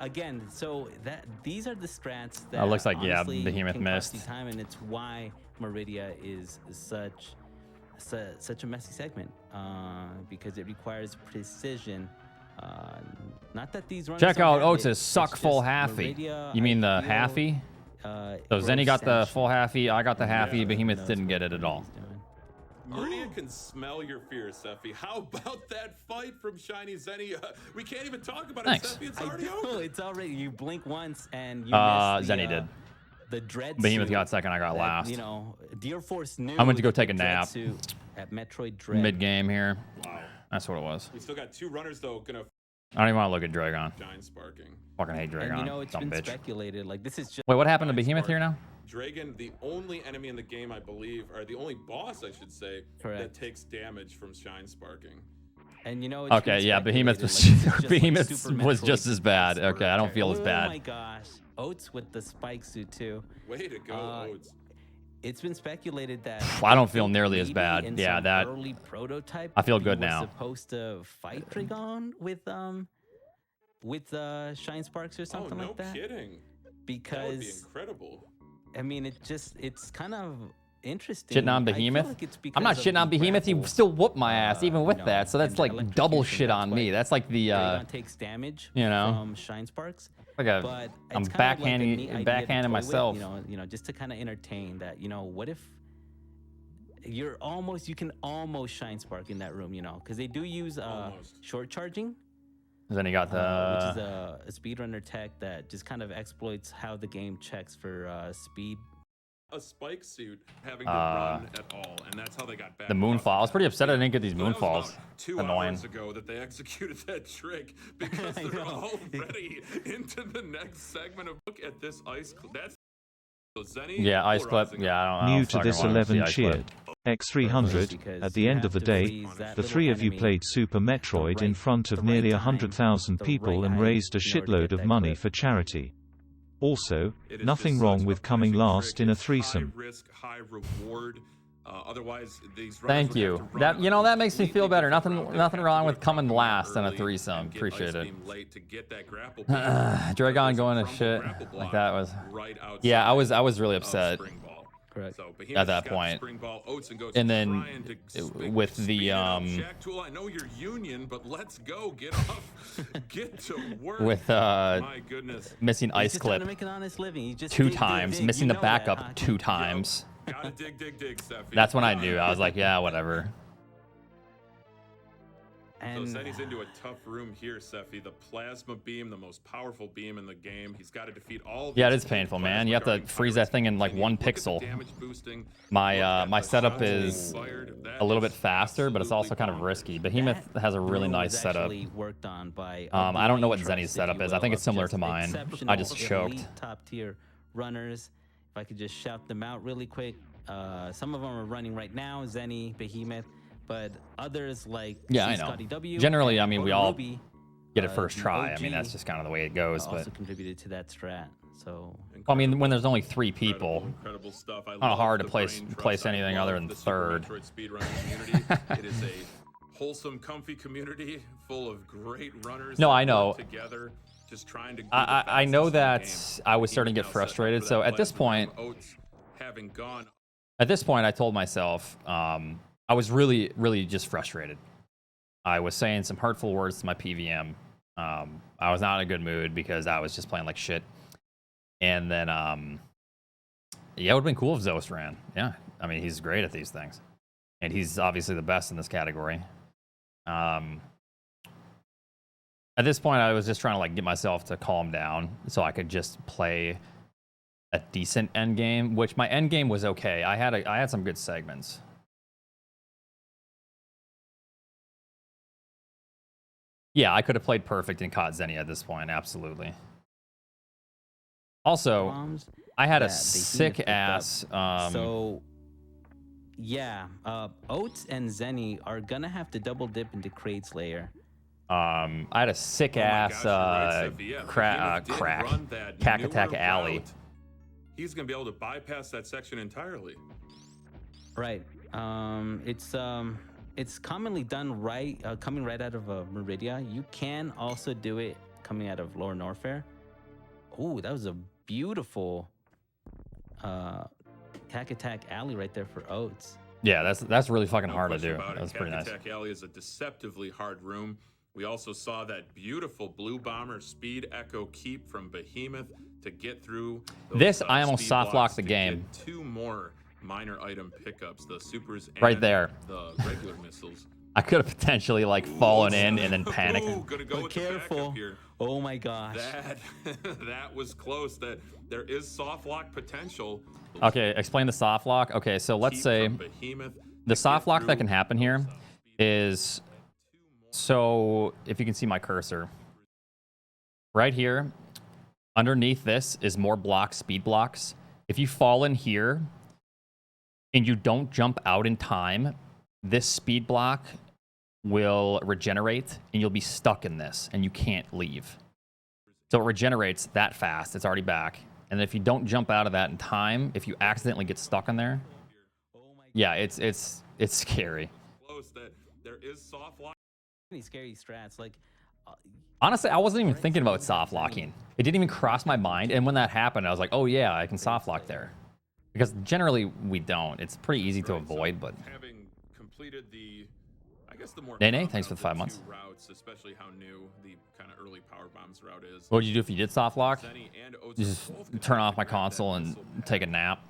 Again, so these are the strats that looks like, yeah, honestly Behemoth can cost you missed. time, and it's why Meridia is such a messy segment because it requires precision. Not that these runners Check don't out have Oats' it, it's suck full just halfie. Meridia, You mean I the feel, halfie? So grows Zenny got the sanction. full halfie, I got the halfie, Yeah, Behemoth knows didn't what get it at all. he's doing. Meridia can smell your fear, Seffi. How about that fight from Shiny Zenny? We can't even talk about Thanks. it, Seffi. It's I already know, over. it's already, you blink once and you miss Zenny did. the dread Behemoth suit got second, I got that, last. You know, Deer Force knew I went to go that take a the dread nap. suit at Metroid Dread. Mid game here. Wow. That's what it was. We still got two runners, though, gonna I don't even want to look at Dragon. shine sparking. Fucking hate Dragon. And you know, it's Dumb been bitch. speculated, like this is just Wait, what happened to Shine Behemoth spark. here now? Dragon, the only enemy in the game, I believe, or the only boss, I should say, that Correct. takes damage from shine sparking. And you know, it's Okay, been yeah, Behemoth was speculated, like, this is just like Behemoth Super was Metroid just as bad. Okay, I don't feel as Oh bad. my gosh, Oats with the spike suit too. Way to go, Oats. it's been speculated that I don't feel nearly as bad. in Yeah, some that early prototype. I feel he good was now. Supposed to fight Trigon with Shine Sparks or something like that. No kidding. Because That would be incredible. I mean, it's kind of interesting. Shitting on I feel Behemoth? like it's I'm not because of shitting on the Behemoth. He grapple, still whooped my ass even with you know, that. So that's and like double electrocution. shit That's on why me. That's like the Trigon takes damage you know, from Shine Sparks. like But I'm it's kind of like a neat backhanding idea to backhanding toy with, myself. you know, just to kind of entertain that. You know, what if you can almost Shine Spark in that room, you know, because they do use short charging. Then he got which is the a speedrunner tech that just kind of exploits how the game checks for speed. A spike suit having to run at all, and that's how they got back. the moonfall. I was pretty upset I didn't get these So that was moonfalls. about 2 Annoying. hours ago that they executed that trick because they're already into the next segment of look at this ice. That's Zenny. Yeah, ice clip. Yeah, I don't New fucking to this wanna see 11 ice clip. cheered. X300, at the end of the day, the three of you played Super Metroid in front of nearly 100,000 people and raised a shitload of money for charity. Also, It is nothing just wrong such with a coming finishing last trick. in a It's threesome. High risk, high reward. Otherwise, these runners Thank would have you. to run That, you know, a that makes me feel completely better. different Nothing route. nothing They'd wrong have to with get coming Trigon last in a early threesome. and get Appreciate Ice it. Beam late to get that grapple Dragon going to Crumble shit grapple like block that was. right Yeah, I outside was really of upset. Spring Ball. Correct. So At that point. And then with the Shack Tool, I know you're union, but let's go. Get off. Get to work. with My goodness. missing He's ice just trying clip to make an honest living. He just 2 dig, dig, times, dig. missing You the know that, backup huh? 2 times. Gotta dig, Steffi. That's when I Gotta knew. I was like, yeah, whatever. So And Seti's into a tough room here, Seffi. The plasma beam, the most powerful beam in the game. He's got to defeat all of Yeah, it these is painful, plasma man. You have to guarding freeze that thing in like Can you 1 look at the pixel. damage boosting? Look My at my the setup shots being is fired. That a little is bit faster, but it's also kind of absolutely risky. Behemoth has a really room nice was setup. actually worked on by I don't know what elite Zenny's trust, setup if you is. I think will, it's similar of to mine. I exceptional, just choked. elite, top-tier runners. If I could just shout them out really quick. Some of them are running right now, Zenny, Behemoth, but others like Yeah, I know. Scotty W. Generally, and I mean, we Photo all Ruby, get it first try. I OG, mean, that's just kind of the way it goes. But also contributed to that strat. So I mean, when there's only 3 people, incredible stuff. I not love hard to the place brain place trust. I anything other love than the Super third. Metroid speedrunning community. It is a wholesome, comfy community full of great runners. No, that I know. work together, just trying to. Be the I know fastest in the that game. I was starting to He's get now set frustrated. for So that at this plasma point, beam. Oats having gone. I told myself I was really just frustrated. I was saying some hurtful words to my PVM. I was not in a good mood because I was just playing like shit. And then, yeah, it would have been cool if Zoast ran. Yeah, I mean, he's great at these things. And he's obviously the best in this category. At this point, I was just trying to like get myself to calm down so I could just play a decent end game, which my end game was okay. I had some good segments. Yeah, I could have played perfect and caught Zenny at this point, absolutely. Also, bombs I had a that they seem to sick pick up. ass. So, yeah, Oats and Zenny are gonna have to double dip into Crate Slayer. I had a sick Oh my ass gosh, you're right, Seffi. Yeah, crack Behemoth did run that Cack newer Attack Alley. route. He's gonna be able to bypass that section entirely. Right. It's commonly done right, coming right out of Meridia. You can also do it coming out of Lower Norfair. Oh, that was a beautiful Cack Attack Alley right there for Oats. Yeah, that's really fucking No hard to question do. about it. That's pretty nice. Cack Attack Alley is a deceptively hard room. We also saw that beautiful Blue Bomber Speed Echo Keep from Behemoth to get through. This, I almost speed soft blocks locked the to game. get 2 more minor item pickups, the supers and Right there. the regular missiles. I could have potentially like fallen in and then panicked. Ooh, gonna go But with the careful. backup here. Oh my gosh. That was close. That there is soft lock potential. Okay, explain the soft lock. Okay, so let's Keep say from Behemoth the to soft get lock that through can happen here those, is, so if you can see my cursor, right here, underneath this is more blocks, speed blocks. If you fall in here and you don't jump out in time, this speed block will regenerate and you'll be stuck in this and you can't leave. So it regenerates that fast. It's already back. And if you don't jump out of that in time, if you accidentally get stuck in there, yeah, it's scary. Close that there is soft lock. Any scary strats like. Honestly, I wasn't even thinking about soft locking. It didn't even cross my mind. And when that happened, I was like, oh yeah, I can soft lock there. Because generally we don't. It's pretty easy to avoid, but. Having completed the, I guess the more. Nene, thanks for the 5 months. Routes, especially how new the kind of early power bombs route is. What would you do if you did soft lock? Zenny and Oats Just are both gonna turn have off to my grab that console and missile pad. take a nap.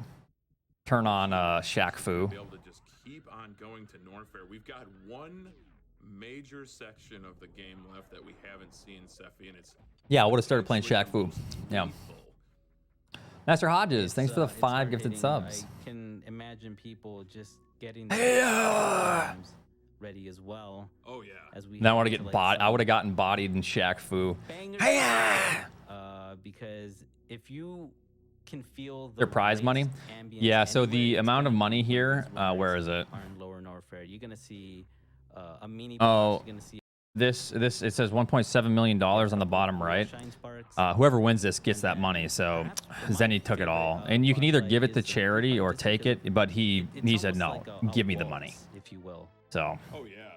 Turn on Shaq Fu. Be able to just keep on going to Norfair. We've got one major section of the game left that we haven't seen, Sephi, and it's. Yeah, I would have started playing Shaq Fu. Yeah. Master Hodges, thanks for the It's 5 hard gifted hitting. subs. I can imagine people just getting their games ready as well. Oh yeah. As we Now I want to head get like bodied. I some would have gotten bodied in Shaq Fu. bangers, because if you can feel the Their prize race money? ambience Yeah, so anywhere, the it's amount gonna of be money these here, runners where is it? are in lower Norfair. You're gonna see a mini Oh, boss. You're gonna see This it says $1.7 million on the bottom right. shine sparks. Whoever wins this gets that money. So Zenny took it all, and you can either give it to charity or take it. But he said almost no, like a give me the waltz, money. if you will. So Oh yeah.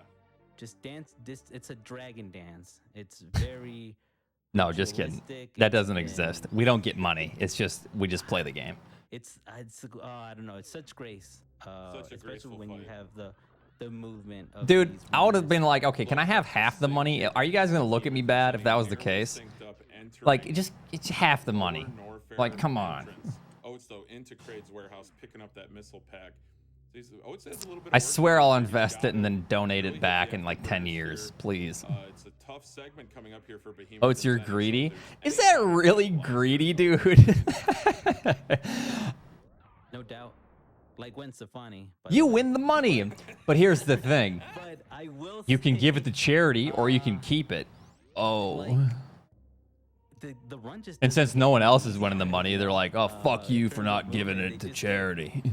Just dance. It's a dragon dance. It's very. no, just kidding. ritualistic, That it's doesn't been- exist. We don't get money. It's just we just play the game. It's I don't know. It's such grace, Such a especially graceful when you fight. have the movement. Of Dude, these I would have runners. been like, okay, can I have half the money? Are you guys gonna look at me bad if that was the case? Like, it's half the money. Like, come on. Oats though into Crade's warehouse, picking up that missile pack. Oats has a little bit. I of work swear to do I'll here. He's invest got it and then donate really it good back in damage like 10 numbers years, here. please. It's a tough segment coming up here for Behemoth. Oh, it's you're and Zenny, so greedy? if there's Is any that really watch greedy, here, dude? No doubt. Like Gwen Stefani. But You win the money. But here's the thing. But I will. You can say, give it to charity or you can keep it. Oh. like, the run just. And doesn't since no one else is feel winning the money, they're like, oh, fuck in you for terms not of giving movement, it they to just- charity.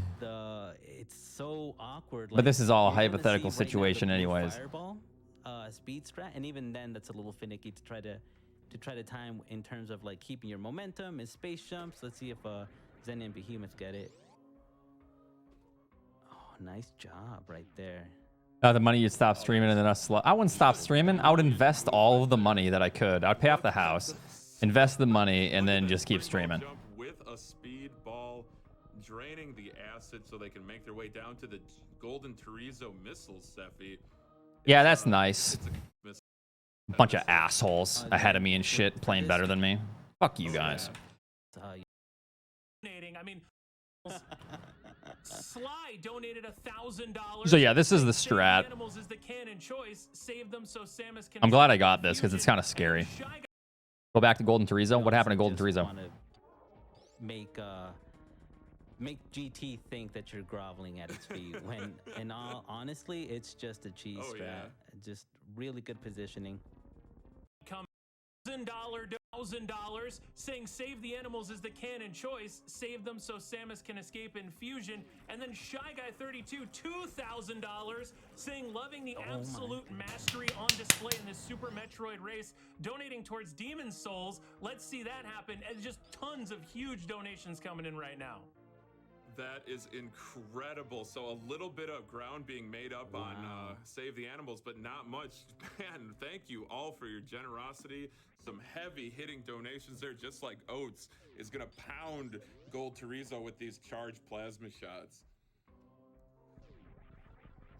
It's so awkward. But this is all a you're gonna hypothetical see right now the situation blue anyways. Fireball, speed strat, and even then, that's a little finicky to try to time in terms of like keeping your momentum and space jumps. Let's see if Zen and Behemoth get it. Oh, nice job right there. The money you'd stop streaming and then I wouldn't stop streaming. I would invest all of the money that I could. I'd pay off the house, invest the money, and then just keep streaming. Jump with a speed ball, draining the acid so they can make their way down to the Golden Terizo missiles, Sephi. Yeah, that's nice. It's a missile. Bunch of assholes ahead of me and shit playing better than me. Fuck you guys. Donating. I mean, Sly donated $1,000. So yeah, this is the Save the strat. Animals is the canon choice. Save them so Samus can I'm glad I escape got this because it's confusion. kind of scary. And Shy Guy Go back to Golden Terizo. What happened to Golden Just Terizo? wanna Make GT think that you're groveling at its feet when, in all honestly, it's just a cheese Oh, strat. yeah. Just really good positioning. come $1,000, saying save the animals is the canon choice. Save them so Samus can escape infusion. And then Shy Guy 32, $2,000, saying loving the absolute mastery on display in this Super Metroid race, donating towards Demon Souls. Let's see that happen. And just tons of huge donations coming in right now. That is incredible. So a little bit of ground being made up on Save the Animals, but not much. Man, thank you all for your generosity. Some heavy hitting donations there, just like Oats is going to pound Gold Terizo with these charged plasma shots.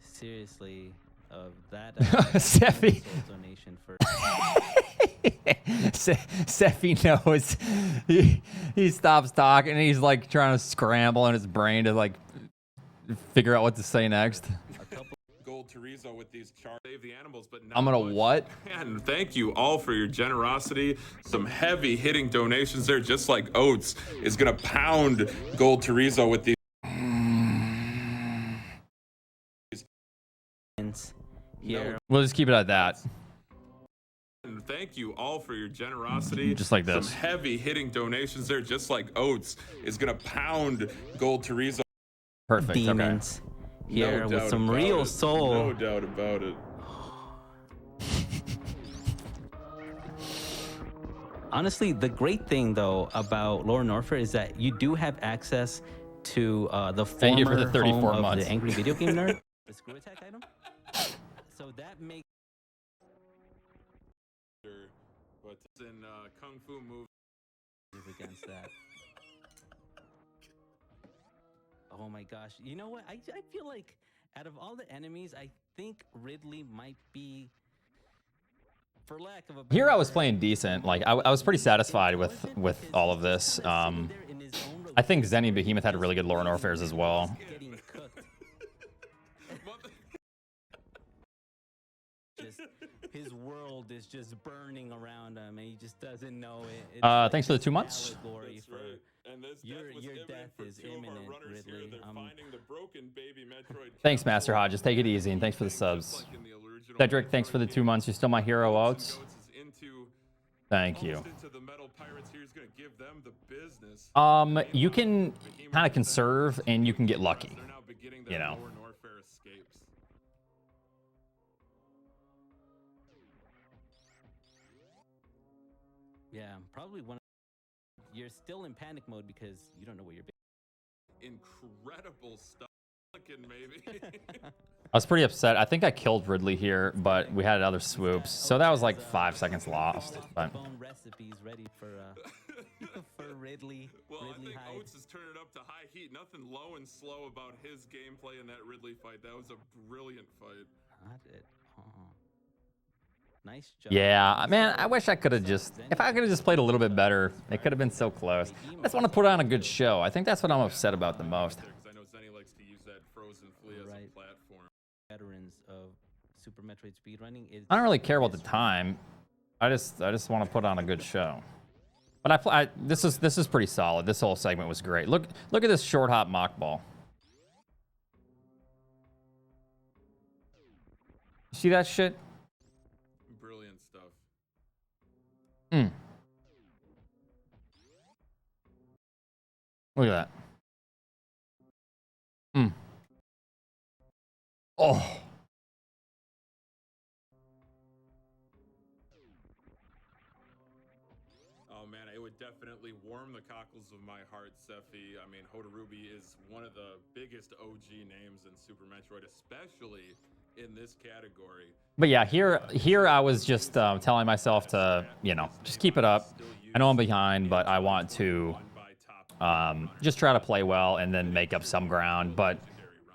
Seriously, that Sephi. donation for Sephi knows. He stops talking and he's like trying to scramble in his brain to like figure out what to say next. Gold Terizo with these charged Save the Animals, but not I'm gonna much. what? Man, thank you all for your generosity. Some heavy hitting donations there, just like Oats is going to pound Gold Terizo with these. here. We'll just keep it at that. Thank you all for your generosity. Just like this. Some heavy hitting donations there, just like Oats is going to pound Gold Terizo. Perfect. Demons here No with doubt some about real it. soul. No doubt about it. Honestly, the great thing though about Lower Norfair is that you do have access to the Thank you for former the 34 home of months. the Angry Video Game Nerd, the screw attack item. So that makes But in Kung Fu movies. against that. Oh my gosh. You know what? I feel like out of all the enemies, I think Ridley might be, for lack of a better Here I was word, playing decent. Like I was pretty satisfied with all of this. I think Zenny Behemoth had really good lore and warfares as well. getting cooked. Just, his world is just burning around him, and he just doesn't know it. It's Thanks for the 2 months. allegory That's for right. And this your death death was is imminent for two of our imminent, runners here. Ridley. They're finding the broken baby Metroid Thanks, capsule. Master Hodges. Take it easy, and thanks for the Just subs. like in the original Cedric, thanks for the Metroid 2 months. You're still my hero, Oats. Oatsngoats is into, Thank you. almost into the metal pirates here. He's gonna give them the business. You can kind of conserve, and you can get lucky. They're now beginning You their know. Lower Norfair escapes. Yeah, probably one. You're still in panic mode because you don't know where you're. Incredible stuff. Maybe. I was pretty upset. I think I killed Ridley here, but we had other swoops, so that was like 5 seconds lost. But Bone recipes ready for for Ridley. Well, I Ridley think Hyde. Oates is turning it up to high heat. Nothing low and slow about his gameplay in that Ridley fight. That was a brilliant fight. Not it. Nice job. yeah, man, I wish I could have just, if I could have just played a little bit better, it could have been so close. I just want to put on a good show. I think that's what I'm upset about the most. Because I know Zenny likes to use that frozen flea as a platform. Veterans of Super Metroid speedrunning is. I don't really care about the time. I just want to put on a good show. But this is pretty solid. This whole segment was great. Look at this short hop mock ball. You see that shit? Brilliant stuff. Look at that. Oh. Oh man, it would definitely warm the cockles of my heart, Sephi. I mean, Hotarubi is one of the biggest OG names in Super Metroid, especially in this category. But yeah, here I was just telling myself to, just keep it up. I know I'm behind, but I want to just try to play well and then make up some ground. But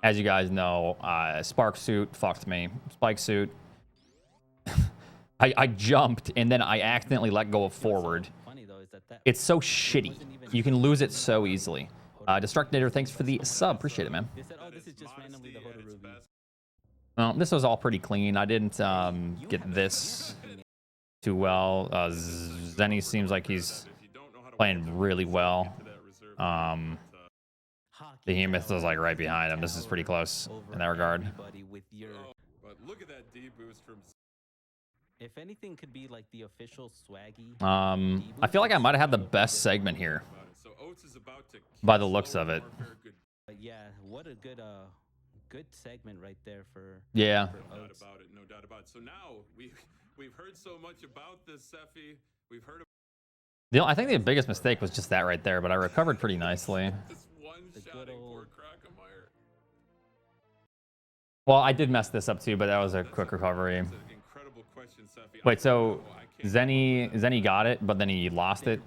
as you guys know, Spark Suit fucked me. Spike Suit. I jumped and then I accidentally let go of forward. Funny though is that It's so shitty. You can lose it so easily. Destructinator, thanks for the sub. Appreciate it, man. they said, oh, this is just randomly the Hotarubi. Well, this was all pretty clean. I didn't get this too well. Zenny seems like he's playing really well. Behemoth was like right behind him. This is pretty close in that regard. With your, But look at that D boost from. if anything, could be like the official swaggy. I feel like I might have had the best segment here So Oates is about to by the looks of it. But yeah, what a good segment right there for. Yeah. For No doubt Oates. about it. No doubt about it. So now we've heard so much about this, Sephi. We've heard I think the biggest mistake was just that right there, but I recovered pretty nicely. this one-shotting poor Crocomire. Well, I did mess this up too, but that was a quick recovery. That's an incredible question, Sephi. Wait, so I can't- Zenny got it, but then he lost it.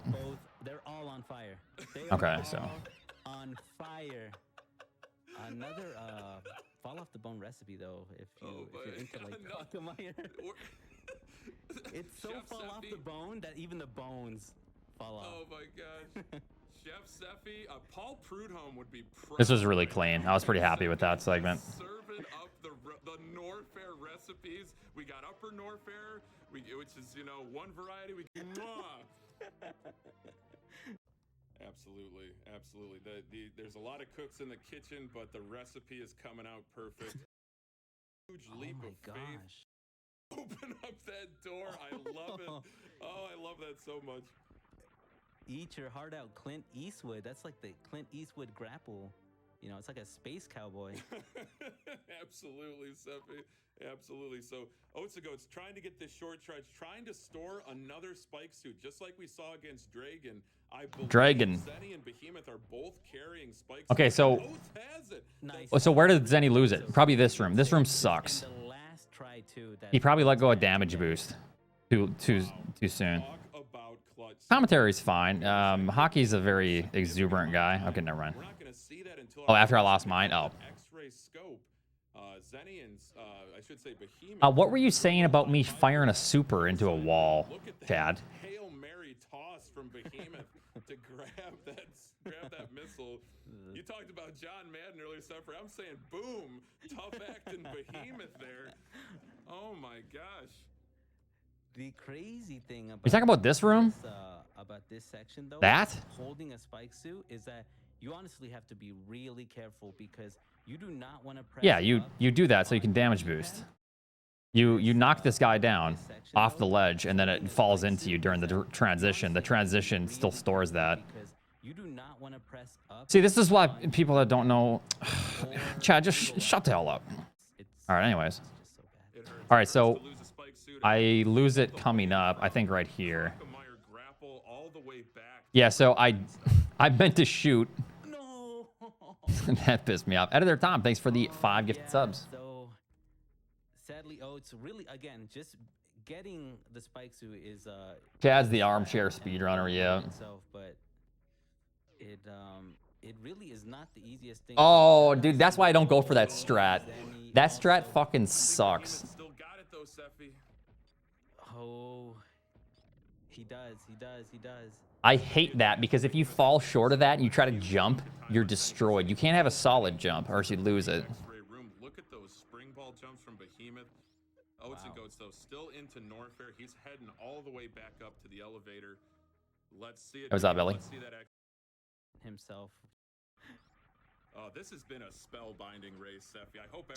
They're all on fire. They Okay, are so. all on fire. Another fall off the bone recipe though. If you're into like Crocomire. It's so Chef fall off Sephi. the bone that even the bones fall off. Oh my gosh. Chef Sephi, Paul Prudhomme would be proud. This was really clean. I was pretty happy with that segment. Serving up the Norfair recipes. We got Upper Norfair, which is one variety. Absolutely. There's a lot of cooks in the kitchen, but the recipe is coming out perfect. Huge leap of faith. Open up that door. I love it. Oh, I love that so much. Eat your heart out, Clint Eastwood. That's like the Clint Eastwood grapple. You know, it's like a space cowboy. Absolutely, Seppi. Absolutely. So Oatsngoats trying to get this short stretch, trying to store another spike suit, just like we saw against Dragon. I believe Dragon. Zenny and Behemoth are both carrying spikes. Okay, so Oats has it. Nice. so where did Zenny lose it? Probably this room. This room sucks. And the last try too. He probably let go of damage boost too soon. Talk about clutch. Commentary's fine. Hockey's a very exuberant guy. Okay, never mind. We're not going to see that until Oh, after I lost mine? Oh. X-ray scope. Zenny and I should say Behemoth. What were you saying about me firing a super into a wall, Look at that Chad? Hail Mary toss from Behemoth to grab that missile. You talked about John Madden earlier, Suffer. I'm saying boom, tough acting Behemoth there. Oh my gosh. The crazy thing about You talking about this room? About this section though, That? holding a spike suit is that you honestly have to be really careful because you do not want to press. Yeah, up you do that so you can damage boost. You knock this guy down off the ledge, and then it falls into you during the transition. The transition still stores that. because you do not want to press up. See, this is why people that don't know, Chad, just shut the hell up. It's All right, anyways. just so bad. It hurts All right, so to lose a spike suit. I lose it coming up. I think right here. Meyer grapple all the way back. Yeah, so I meant to shoot. No. That pissed me off. Editor Tom, thanks for the 5 gifted subs. So sadly, Oats really again just getting the spike suit is Chad's the armchair speedrunner, yeah. itself, but it really is not the easiest thing. Oh, dude, that's why I don't go for that strat. That strat fucking sucks. Still got it though, Sephi. Oh, he does. I hate that because if you fall short of that and you try to jump, you're destroyed. You can't have a solid jump or else you lose it. X-ray room. Look at those spring ball jumps from Behemoth. Oatsngoats though still into Norfair. He's heading all the way back up to the elevator. Let's see it. What's up, Billy? Let's see that. Himself. This has been a spellbinding race, Sephi. I hope everyone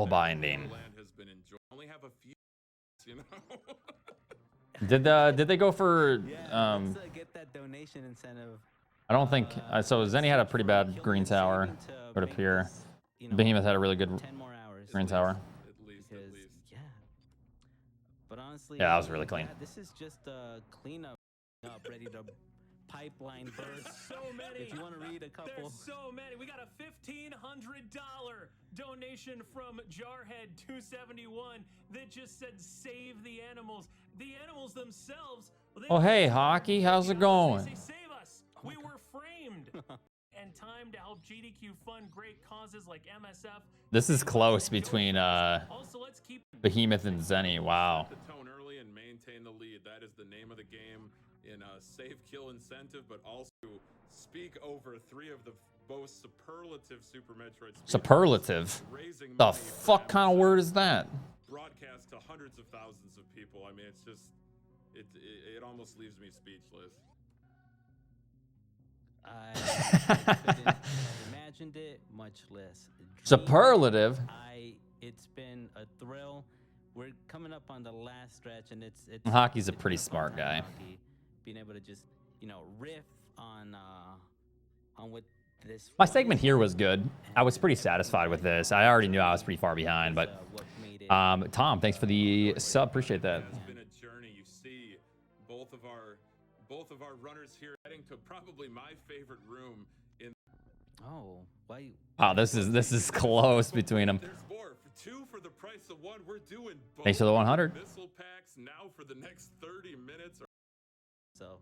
Spellbinding. Land has been enjoyed. Only have a few, you know. Did they go for Let's get that donation incentive. I don't think so. Zenny had a pretty bad green tower, would appear. Behemoth had a really good 10 more hours. green tower. At least. Yeah. But honestly, Yeah, that was really clean. This is just a cleanup, ready to pipeline burst. So many. If you want to read a couple. There's so many. We got a $1,500 donation from Jarhead271 that just said save the animals. The animals themselves. They Oh, hey, Hockey, how's it going? They say save us. We were framed. And time to help GDQ fund great causes like MSF. This is close between Also, let's keep Behemoth and Zenny. Wow. Set the tone early and maintain the lead. That is the name of the game in a safe kill incentive, but also speak over 3 of the most superlative Super Metroid speedrunners, Superlative? raising The money for fuck kind of MSF, word is that? broadcast to hundreds of thousands of people. I mean, it's just it almost leaves me speechless. I couldn't have imagined it, much less dreamed it. Superlative? It's been a thrill. We're coming up on the last stretch, and it's Hockey's a it's pretty been fun smart time, guy. Hockey. Being able to just riff on what this My segment here was good. I was pretty satisfied with this. I already knew I was pretty far behind, but what made it Tom, thanks for the sub. Appreciate that. It's been a journey. You see both of our runners here heading to probably my favorite room in. oh why Wow, this is close between them. There's more. For 2 for the price of 1. We're doing both. Thanks for the 100. Missile packs now for the next 30 minutes. so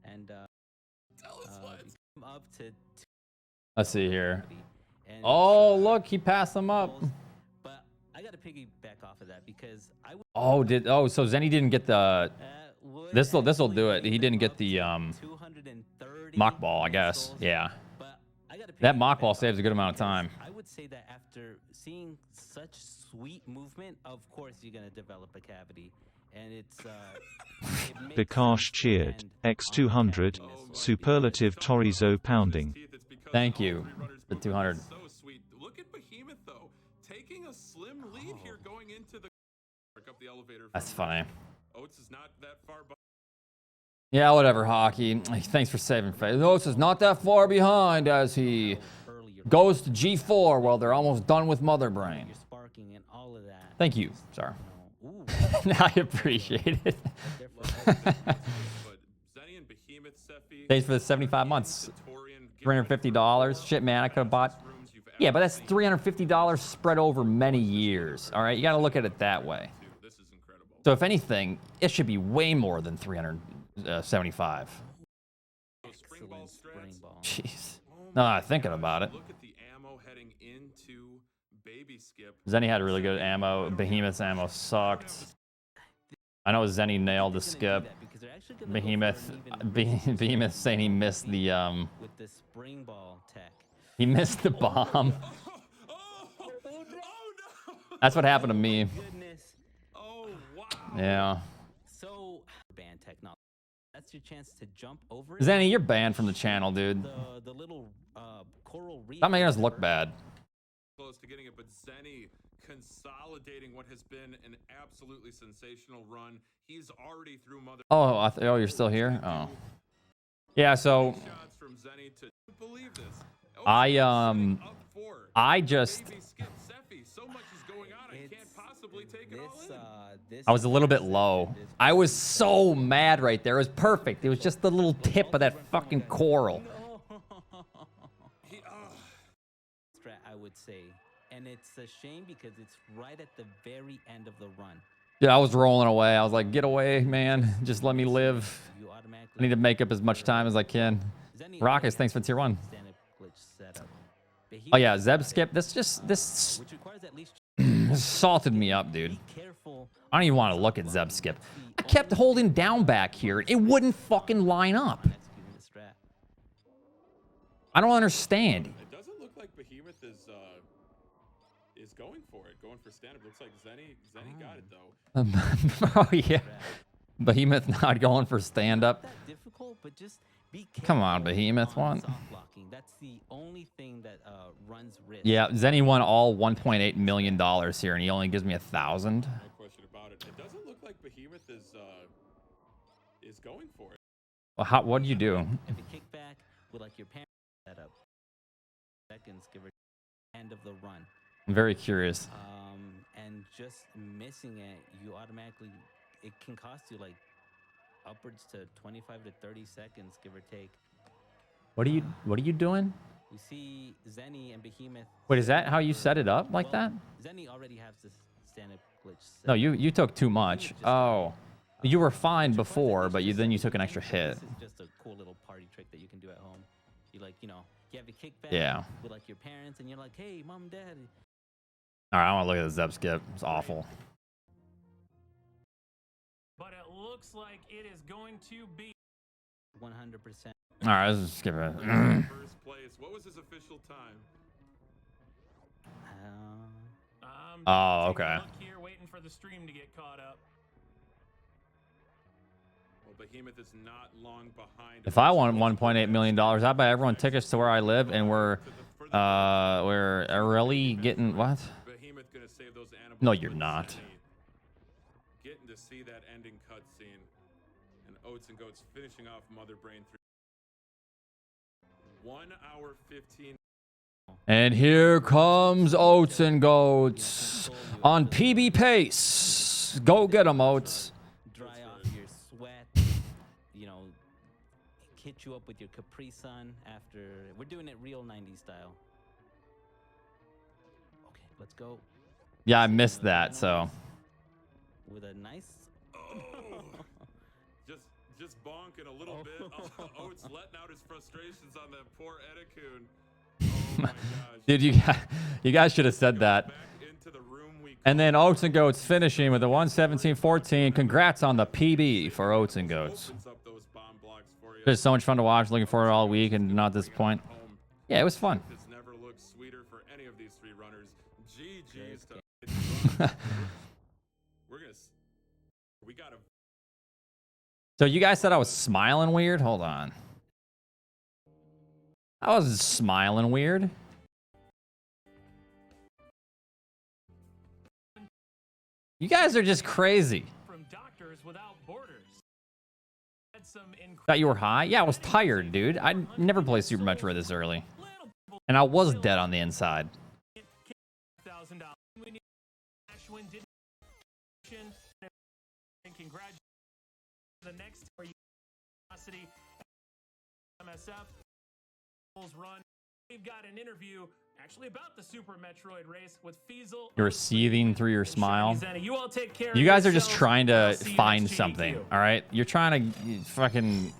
and Tell us what. up to Let's see here. and Oh, look, he passed them up. but I got to piggyback off of that because I would So Zenny didn't get the would this'll actually do it. make He didn't them get up the to 230 mock ball, I guess. missiles. Yeah. But I gotta That mock piggyback ball off saves a good amount of because time. I would say that after seeing such sweet movement, of course you're gonna develop a cavity, and it's it makes Bikash sense to cheered. land on X200. cavity missiles Superlative because Torizo pounding. Thank you. The 200. So sweet. Look at Behemoth though, taking a slim lead here going into the up the elevator. That's from- funny. Oats is not that far behind. Yeah, whatever, Hockey. Thanks for saving face. Oates is not that far behind as he earlier Goes to G4 while they're almost done with Mother Brain. You're sparking and all of that. Thank you. Sorry. Ooh. Now I appreciate it. But Zenny and Behemoth, Sephi, Thanks for the 75 months. $350. Shit, man, I could have bought. Yeah, but that's $350 spread over many years. All right, you got to look at it that way. This is incredible. So if anything, it should be way more than 375. Spring ball strats. Jeez. No, thinking about it. Look at the ammo heading into Baby Skip. Zenny had really good ammo. Behemoth's ammo sucked. I know Zenny nailed the skip. Behemoth saying he missed the With the spring ball tech. he missed the bomb. Oh no! That's what happened to me. Goodness. Oh wow! Yeah. So band technology. That's your chance to jump over it. Zenny, you're banned from the channel, dude. The little coral reef. Stop making us look bad. Close to getting it, but Zenny consolidating what has been an absolutely sensational run. He's already through Mother. Oh, oh, you're still here? Oh. Yeah, so Shots from Zenny to believe this. I just Baby Skip, Sephi, so much is going on. I can't possibly take it all in. I was a little bit low. I was so mad right there. It was perfect. It was just the little tip of that fucking coral. Strat, I would say. And it's a shame because it's right at the very end of the run. Yeah, I was rolling away. I was like, get away, man. Just let me live. You automatically I need to make up as much time as I can. Rockets, thanks for tier 1. standard glitch setup. Oh yeah, Zeb skip. This Which requires at least salted me up, dude. be careful. I don't even want to look at Zeb skip. I kept holding down back here. It wouldn't fucking line up. Executing the strat. I don't understand. It doesn't look like Behemoth is going for it, going for stand-up. Looks like Zenny got it though. Oh yeah. Behemoth not going for stand-up. That difficult, but just be careful. Come on, Behemoth one. Soft blocking. That's the only thing that runs risk. Yeah, Zenny won all $1.8 million here, and he only gives me 1,000. No question about it. It doesn't look like Behemoth is going for it. Well, what do you do? If you kick back with like your parents setup, seconds give or end of the run. I'm very curious. And just missing it, you automatically, it can cost you like upwards to 25 to 30 seconds, give or take. What are you doing? We see Zenny and Behemoth. Wait, is that how you set it up like that? Zenny already has this stand-up glitch set. No, you took too much. Oh, you were fine before, but then you took an extra hit. This is just a cool little party trick that you can do at home. You like, you have a kickback Yeah. with like your parents, and you're like, hey, mom, and dad. All right, I want to look at the Zeb skip. It's awful. But it looks like it is going to be 100%. All right, let's just skip it. First place. What was his official time? Oh, taking a okay. look here, waiting for the stream to get caught up. Well, Behemoth is not long behind. If I won $1.8 million, I'd buy everyone tickets to where I live, and we're really getting what? Behemoth gonna save those animals. No, you're with not. Zenny. Getting to see that ending cutscene, and Oatsngoats finishing off Mother Brain through 1 hour 15. And here comes Oatsngoats on PB pace. Go get 'em, Oats. Dry off your sweat, hit you up with your Capri Sun after. We're doing it real 90s style. Okay, let's go. Yeah, I missed that, so. With a nice. Just bonking a little bit. Oats letting out his frustrations on that poor Edikun. Oh my gosh. Dude, you guys should have said that. Back into the room we And then Oatsngoats finishing with a 117-14. Congrats on the PB for Oatsngoats. opens up those bomb blocks for you. It's so much fun to watch. Looking forward all week and not disappoint. Home. Yeah, it was fun. It's never looked sweeter for any of these three runners. GG's to we're gonna. We gotta. So you guys said I was smiling weird? Hold on. I wasn't smiling weird. You guys are just crazy. From Doctors Without Borders. Had some Thought you were high? Yeah, I was tired, dude. I never play Super Metroid this early. And I was dead on the inside. $1,000. We need Ashwin did and congratulations. The next are Curiosity MSF run. We've got an interview actually about the Super Metroid race with Feasel. You're seething through your smile. You all take care. You guys are just yourselves. trying I'll to see you find next GDQ. something, all right? You're trying to fucking...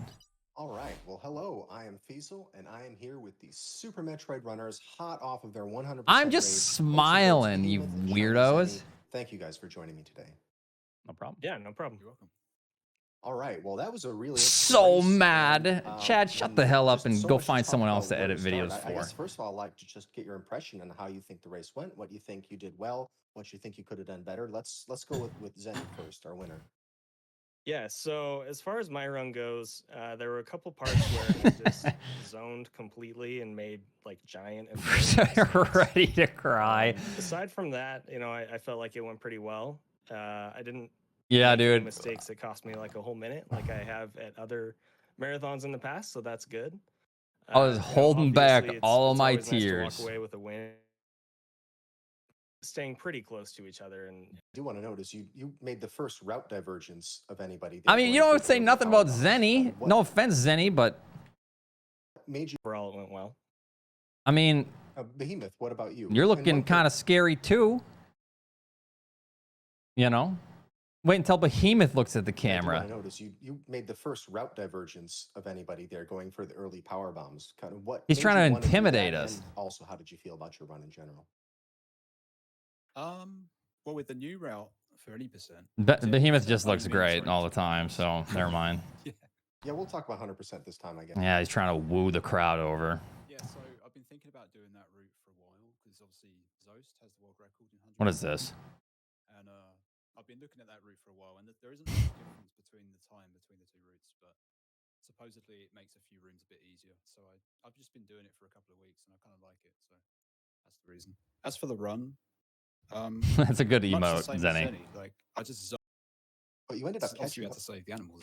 All right. Well, hello. I am Feasel, and I am here with the Super Metroid runners, hot off of their 100%. I'm just smiling, you weirdos. Thank you guys for joining me today. No problem. Yeah, no problem. You're welcome. All right. Well, that was a really So race, mad. and, Chad, shut the hell up just and so go much to find talk someone about else to where edit start. videos I for. guess first of all, I'd like to just get your impression on how you think the race went, what you think you did well, what you think you could have done better. Let's go with Zen first, our winner. Yeah, so as far as my run goes, there were a couple parts where I just zoned completely and made like giant and Ready to cry. aside from that, you know, I felt like it went pretty well. I didn't Yeah, make any dude. mistakes that cost me like a whole minute like I have at other marathons in the past, so that's good. I was You know, holding back obviously, all it's my always nice to tears. walk away with a win. Staying pretty close to each other, and I do want to notice you made the first route divergence of anybody. I mean, you don't say nothing about Zenny. No offense, Zenny, but Made you overall it went well. I mean, Behemoth. What about you? you're And looking one kind of scary too. You know? Wait until Behemoth looks at the thing I do camera. wanna notice you made the first route divergence of anybody there, going for the early power bombs. Kind of what He's made trying you to wanna do intimidate that, us. and also, how did you feel about your run in general? Well, with the new route, 30%. Behemoth just looks great all the time, so never mind. Yeah, we'll talk about 100% this time, I guess. Yeah, he's trying to woo the crowd over. Yeah, so I've been thinking about doing that route for a while because obviously Zost has the world record in 100. What is this? And I've been looking at that route for a while, and there isn't much difference between the time between the two routes, but supposedly it makes a few rooms a bit easier. So I've just been doing it for a couple of weeks, and I kind of like it. So that's the reason. As for the run, That's a good much the emote, same as Zenny. Zenny. Like I just zoned. But you ended up Obviously, catching you had to save the animals.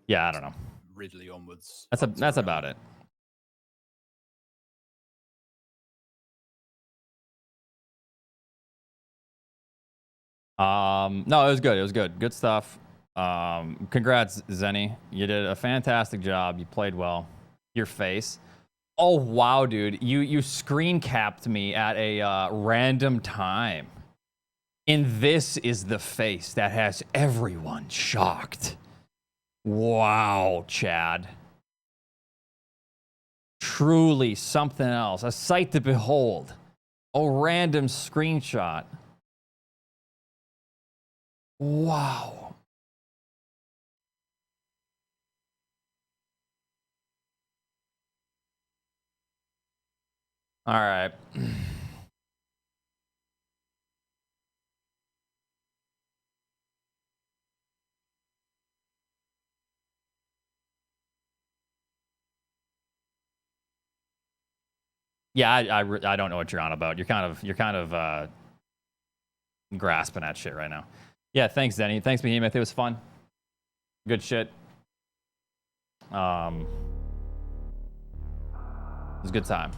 Yeah, I don't know. Ridley onwards. That's about it. No, it was good. It was good. Good stuff. Congrats, Zenny. You did a fantastic job. You played well. Your face. Oh wow, dude. You screen capped me at a random time. And this is the face that has everyone shocked. Wow, Chad. Truly something else. A sight to behold. A random screenshot. Wow. All right. Yeah, I don't know what you're on about. You're kind of grasping at shit right now. Yeah, thanks, Denny. Thanks, Behemoth. It was fun. Good shit. It was a good time.